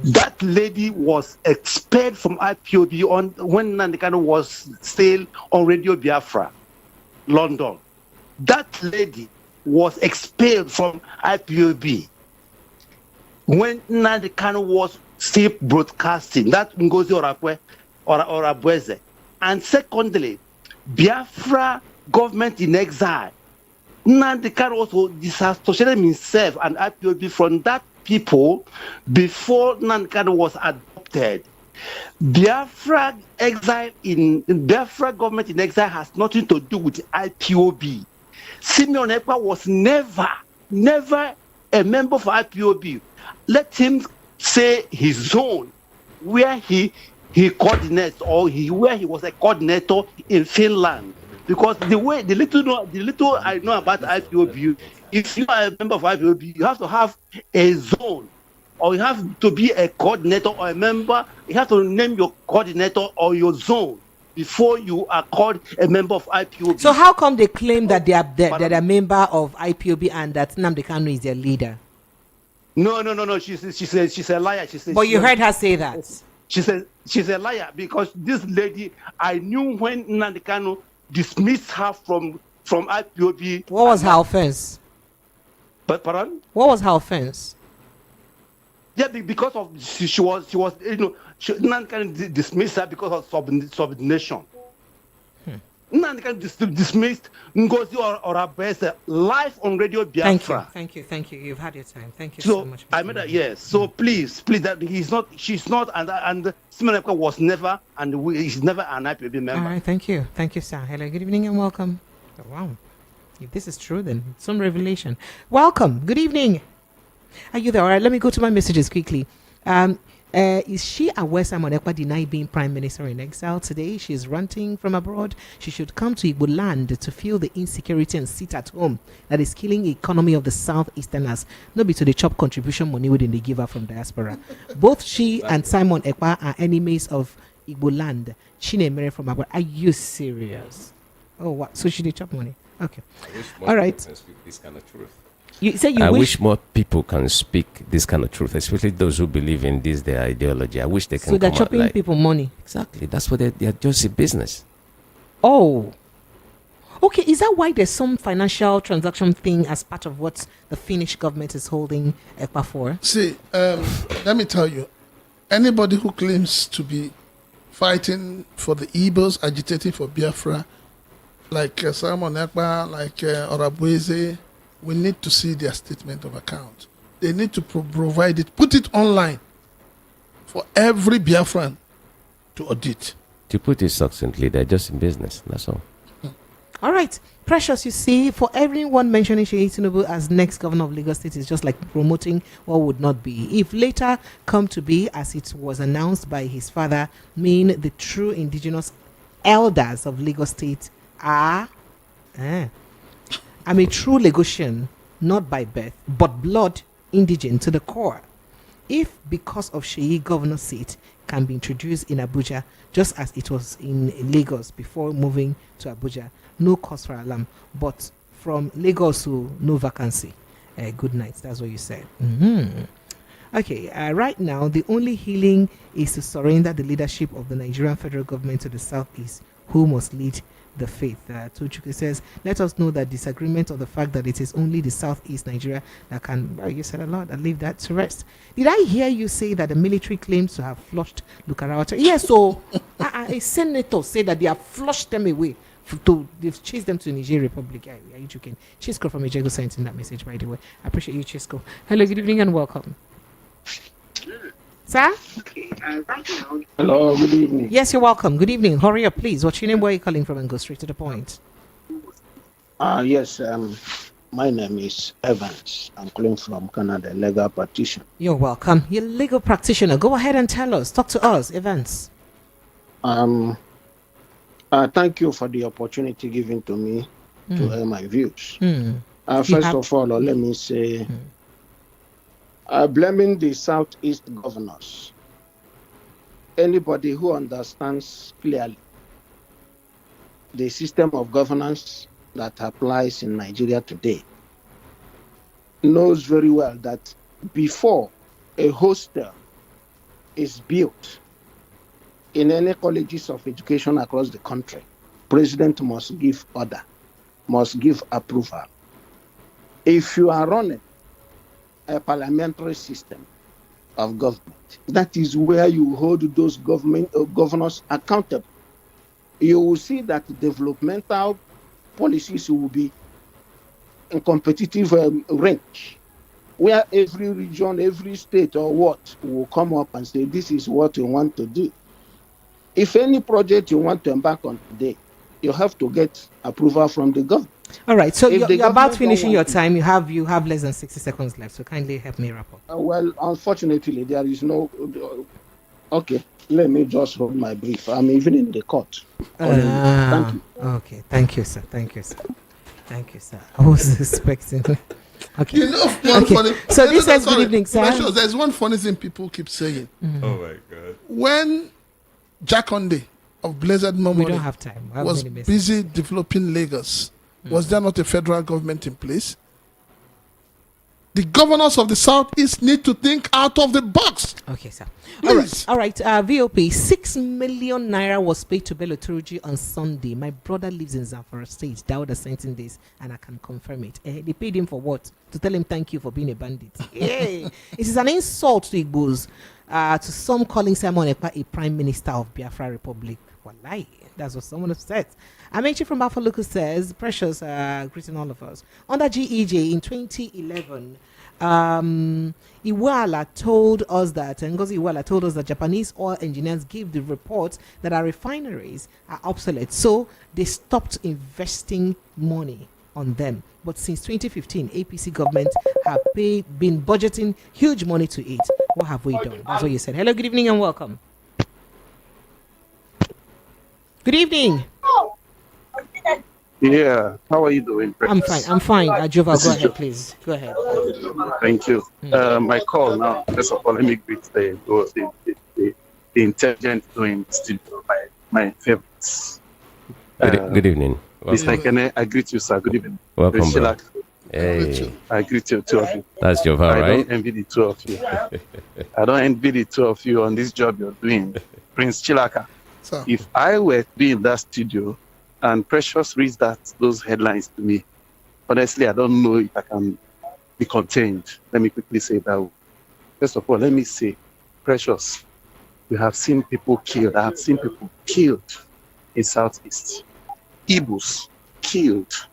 That lady was expelled from IPOB when Nandekano was still on Radio Biafra, London. That lady was expelled from IPOB when Nandekano was still broadcasting. That Ngozi Orabueze. And secondly, Biafra government in exile. Nandekano also disassociated himself and IPOB from that people before Nandekano was adopted. Biafra government in exile has nothing to do with IPOB. Simeon Ekpa was never a member of IPOB. Let him say his zone where he coordinates or where he was a coordinator in Finland. Because the little I know about IPOB, if you are a member of IPOB, you have to have a zone, or you have to be a coordinator or a member. You have to name your coordinator or your zone before you are called a member of IPOB. So how come they claim that they are a member of IPOB and that Nnamdi Kanu is their leader? No. She's a liar. But you heard her say that. She said she's a liar because this lady, I knew when Nnamdi Kanu dismissed her from IPOB. What was her offense? But pardon? What was her offense? Yeah, because of she was Nnamdi Kanu dismissed her because of subordination. Nnamdi Kanu dismissed Ngozi Orabueze live on Radio Biafra. Thank you. You've had your time. Thank you so much. I made that, yes. So please, that she's not, and Simon Ekpa was never, and he's never an IPOB member. All right, thank you, sir. Hello, good evening, and welcome. Oh, wow, if this is true, then some revelation. Welcome. Good evening. Are you there? All right, let me go to my messages quickly. Is she aware Simon Ekpa denied being prime minister in exile today? She's ranting from abroad. She should come to Igbo land to feel the insecurity and sit at home that is killing the economy of the southeasterners. Not be to the chop contribution money within the giver from diaspora. Both she and Simon Ekpa are enemies of Igbo land. Chine Mere from abroad. Are you serious? Oh, what? So she did chop money? Okay. All right. This kind of truth. You say I wish more people can speak this kind of truth, especially those who believe in their ideology. I wish they can. So they're come chopping out people money. Exactly. That's what they're just a business. Oh. Okay, is that why there's some financial transaction thing as part of what the Finnish government is holding Ekpa for? See, let me tell you, anybody who claims to be fighting for the Igbos, agitating for Biafra, like Simon Ekpa, like Orabueze, we need to see their statement of account. They need to provide it, put it online for every Biafran to audit. To put it succinctly, they're just in business. That's all. All right. Precious, you see, for everyone mentioning Sheyi Tinubu as next governor of Lagos State is just like promoting what would not be. If later come to be, as it was announced by his father, mean the true indigenous elders of Lagos State are... I'm a true Lagosian, not by birth, but blood indigent to the core. If because of Sheyi governor seat can be introduced in Abuja, just as it was in Lagos before moving to Abuja, no cause for alarm. But from Lagos to no vacancy. Good night. That's what you said. Okay, right now, the only healing is to surrender the leadership of the Nigerian federal government to the Southeast, who must lead the faith. Tuchuke says, let us know that disagreement of the fact that it is only the Southeast Nigeria that can... Well, you said a lot. I'll leave that to rest. Did I hear you say that the military claims to have flushed Lukarawa? Yes, so a senator said that they have flushed them away. They've chased them to the Niger Republic. Are you joking? Chisco from Ejego sent in that message, by the way. I appreciate you, Chisco. Hello, good evening and welcome. Sir? Hello, good evening. Yes, you're welcome. Good evening. Hurry up, please. What's your name? Where are you calling from? And go straight to the point. Yes, my name is Evans. I'm calling from Canada, legal practitioner. You're welcome. You're a legal practitioner. Go ahead and tell us. Talk to us, Evans. Thank you for the opportunity given to me to hear my views. First of all, let me say, blaming the Southeast governors. Anybody who understands clearly the system of governance that applies in Nigeria today knows very well that before a hostel is built in any colleges of education across the country, president must give order, must give approval. If you are running a parliamentary system of government, that is where you hold those governors accountable. You will see that developmental policies will be in competitive range, where every region, every state or what will come up and say, this is what we want to do. If any project you want to embark on today, you have to get approval from the government. All right, so you're about finishing your time. You have less than 60 seconds left, so kindly help me wrap up. Well, unfortunately, there is no... Okay, let me just hold my brief. I'm even in the court. Thank you. Okay, thank you, sir. Thank you, sir. Thank you, sir. I was expecting... Okay. You know, one funny... So this says good evening, sir. There's one funny thing people keep saying. Oh, my God. When Jack Onde of Blessed Memory we don't have time. was busy developing Lagos, was there not a federal government in place? The governors of the Southeast need to think out of the box. Okay, sir. Please. All right. VOP, 6 million naira was paid to Bello Turji on Sunday. My brother lives in Zamfara State. Dawda sent in this, and I can confirm it. They paid him for what? To tell him thank you for being a bandit. It is an insult to Igbos, to some calling Simon Ekpa a prime minister of Biafra Republic. Wallahi, that's what someone has said. Amechi from Buffalo says, Precious, greeting all of us. Under GEJ in 2011, Iwala told us that, Ngozi Iwala told us that Japanese oil engineers gave the report that our refineries are obsolete, so they stopped investing money. on them. But since 2015, APC government have been budgeting huge money to it. What have we done? That's what you said. Hello, good evening and welcome. Good evening. Yeah, how are you doing? I'm fine. Ajova, go ahead, please. Go ahead. Thank you. My call now, first of all, let me greet the intelligent doing studio, my favorites. Good evening. Mr. Kene, I greet you, sir. Good evening. Welcome, bro. Hey. I greet you, two of you. That's Jova, right? I don't envy the two of you. I don't envy the two of you on this job you're doing. Prince Chilaka, if I were to be in that studio and Precious reads those headlines to me, honestly, I don't know if I can be contained. Let me quickly say that. First of all, let me say, Precious, we have seen people killed. I have seen people killed in Southeast. Igbos killed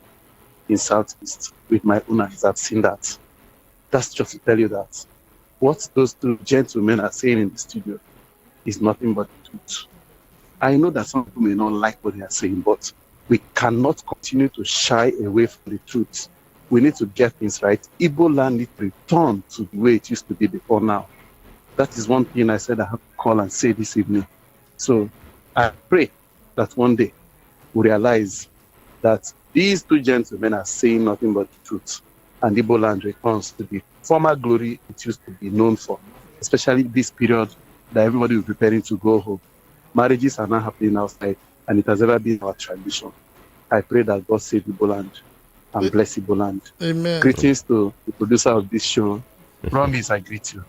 in Southeast with my own eyes. I've seen that. That's just to tell you that what those two gentlemen are saying in the studio is nothing but the truth. I know that some people may not like what they are saying, but we cannot continue to shy away from the truth. We need to get things right. Igbo land needs to return to the way it used to be before now. That is one thing I said I have to call and say this evening. So I pray that one day we realize that these two gentlemen are saying nothing but the truth, and Igbo land returns to the former glory it used to be known for, especially this period that everybody is preparing to go home. Marriages are not happening outside, and it has ever been our tradition. I pray that God save Igbo land and bless Igbo land. Amen. Greetings to the producer of this show. Promise, I greet you.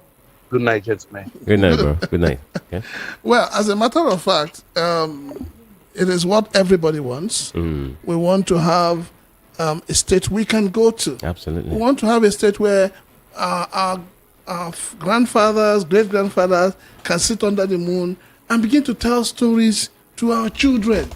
Good night, gentlemen. Good night, bro. Good night. Okay. Well, as a matter of fact, it is what everybody wants. We want to have a state we can go to. Absolutely. We want to have a state where our grandfathers, great-grandfathers can sit under the moon and begin to tell stories to our children.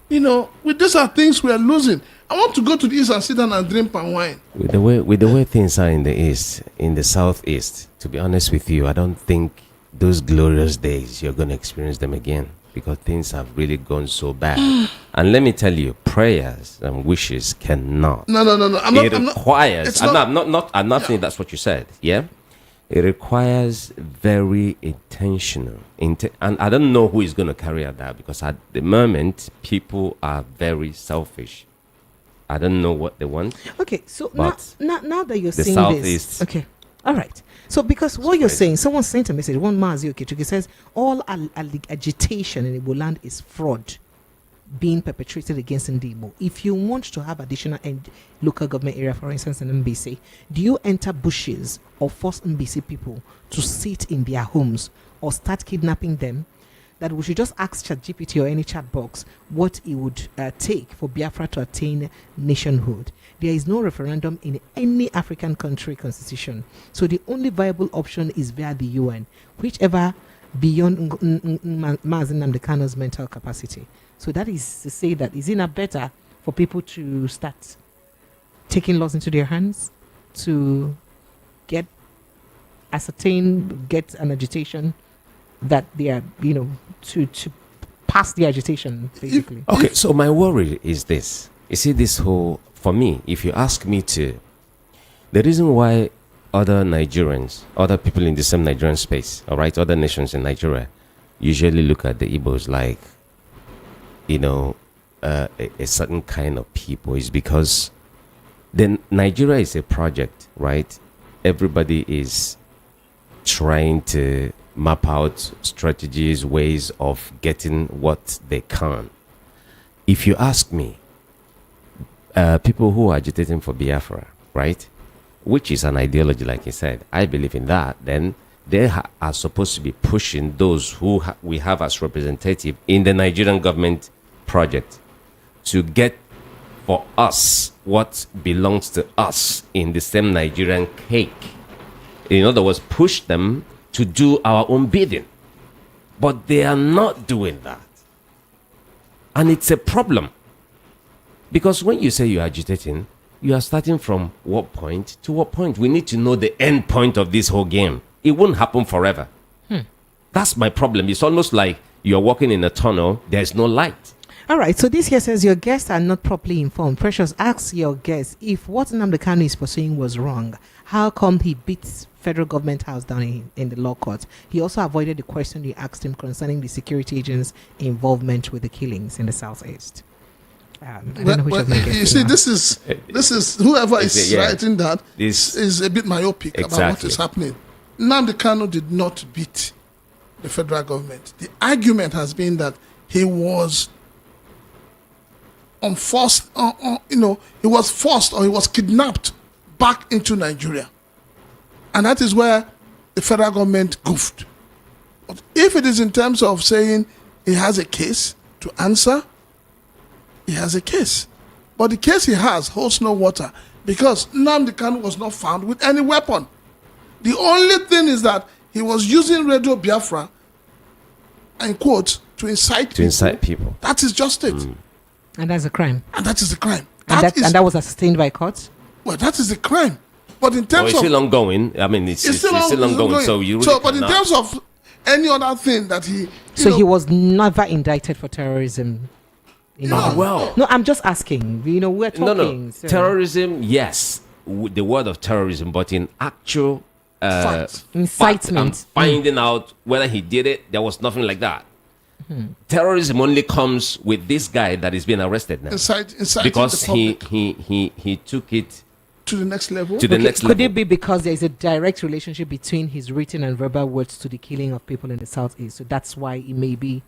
You know, these are things we are losing. I want to go to the east and sit down and drink palm wine. With the way things are in the east, in the southeast, to be honest with you, I don't think those glorious days you're going to experience them again, because things have really gone so bad. And let me tell you, prayers and wishes cannot. No. I'm not saying that's what you said. Yeah, it requires very intentional. And I don't know who is going to carry out that, because at the moment people are very selfish. I don't know what they want. Okay, so now that you're the saying southeast, this, okay, all right. So because what you're saying, someone sent a message. One Mazi Okechuki says all agitation in Igbo land is fraud being perpetrated against Igbo. If you want to have additional local government area, for instance, in MBC, do you enter bushes or force MBC people to sit in their homes or start kidnapping them? That we should just ask ChatGPT or any chat box what it would take for Biafra to attain nationhood. There is no referendum in any African country constitution. So the only viable option is via the UN, whichever beyond Mazi Nnamdi Kanu's mental capacity. So that is to say that is it not better for people to start taking laws into their hands to get an agitation that they are, to pass the agitation, basically. Okay, so my worry is this. You see, this whole, for me, if you ask me to, the reason why other Nigerians, other people in the same Nigerian space, all right, other nations in Nigeria, usually look at the Igbos like, a certain kind of people is because then Nigeria is a project, right? Everybody is trying to map out strategies, ways of getting what they can. If you ask me, people who are agitating for Biafra, right, which is an ideology, like you said, I believe in that, then they are supposed to be pushing those who we have as representative in the Nigerian government project to get for us what belongs to us in the same Nigerian cake. In other words, push them to do our own bidding. But they are not doing that. And it's a problem. Because when you say you're agitating, you are starting from what point to what point? We need to know the end point of this whole game. It won't happen forever. That's my problem. It's almost like you're walking in a tunnel, there's no light. All right, so this here says your guests are not properly informed. Precious asks your guests if what Nnamdi Kanu is pursuing was wrong. How come he beats federal government house down in the law court? He also avoided the question you asked him concerning the security agents' involvement with the killings in the southeast. You see, this is whoever is writing that is a bit myopic about what is happening. Nnamdi Kanu did not beat the federal government. The argument has been that he was he was forced or he was kidnapped back into Nigeria. And that is where the federal government goofed. But if it is in terms of saying he has a case to answer, he has a case. But the case he has holds no water because Nnamdi Kanu was not found with any weapon. The only thing is that he was using Radio Biafra, in quotes, to incite people. That is just it. And that's a crime. And that is a crime. And that was sustained by court? Well, that is a crime. But in terms it's still ongoing. I mean, it's still ongoing. So you really but in terms of any other thing that he... he was never indicted for terrorism? No, I'm just asking. We're talking. No. So. Terrorism, yes. The word of terrorism, but in actual... incitement. Finding out whether he did it, there was nothing like that. Terrorism only comes with this guy that is being arrested now. Because he took it to the next level. Could it be because there is a direct relationship between his written and verbal words to the killing of people in the southeast? So that's why he may be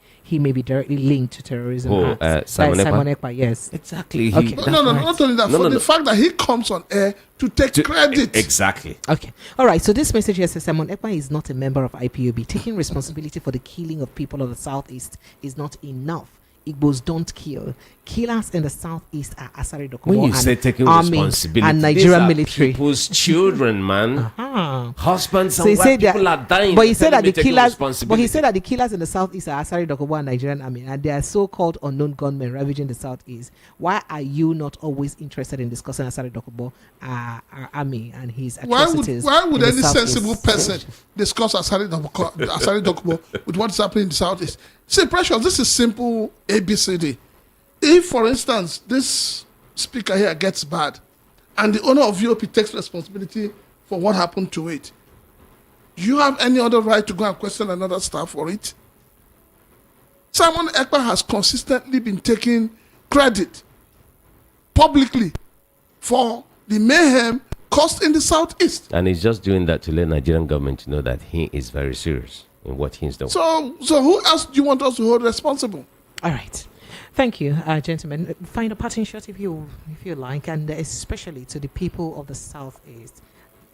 directly linked to terrorism. Simon Ekpa, yes, exactly. Okay. Not only that. The fact that he comes on air to take credit. Exactly. Okay. All right. So this message here says Simon Ekpa is not a member of IPOB. Taking responsibility for the killing of people of the southeast is not enough. Igbos don't kill. Killers in the southeast are Asari Dokubo when you say taking responsibility, and Nigerian military. People's children, man. Husbands and wives, people are dying. But he said that the killers in the southeast are Asari Dokubo and Nigerian army, and they are so-called unknown gunmen ravaging the southeast. Why are you not always interested in discussing Asari Dokubo army and his atrocities? Why would any sensible person discuss Asari Dokubo with what is happening in the southeast? See, Precious, this is simple ABCD. If, for instance, this speaker here gets bad and the owner of VOP takes responsibility for what happened to it, do you have any other right to go and question another staff for it? Simon Ekpa has consistently been taking credit publicly for the mayhem caused in the southeast. And he's just doing that to let Nigerian government know that he is very serious in what he's doing. So who else do you want us to hold responsible? All right. Thank you, gentlemen. Find a parting shot if you like, and especially to the people of the southeast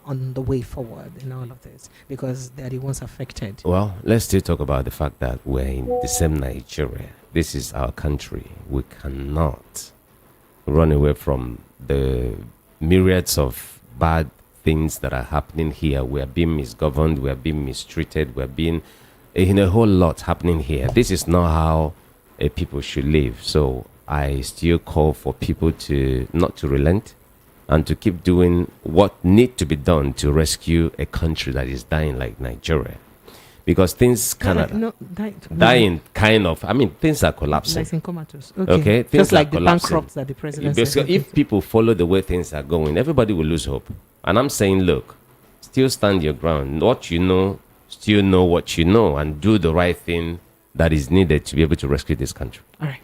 on the way forward in all of this, because they're the ones affected. Well, let's still talk about the fact that we're in the same Nigeria. This is our country. We cannot run away from the myriads of bad things that are happening here. We are being misgoverned. We are being mistreated. We are being a whole lot happening here. This is not how people should live. So I still call for people to not to relent and to keep doing what need to be done to rescue a country that is dying like Nigeria. Because things things are collapsing. Like in comatose. Okay. Things just like are the collapsing. bankrupts that the president said. If people follow the way things are going, everybody will lose hope. And I'm saying, look, still stand your ground. What you know, still know what you know, and do the right thing that is needed to be able to rescue this country. All right.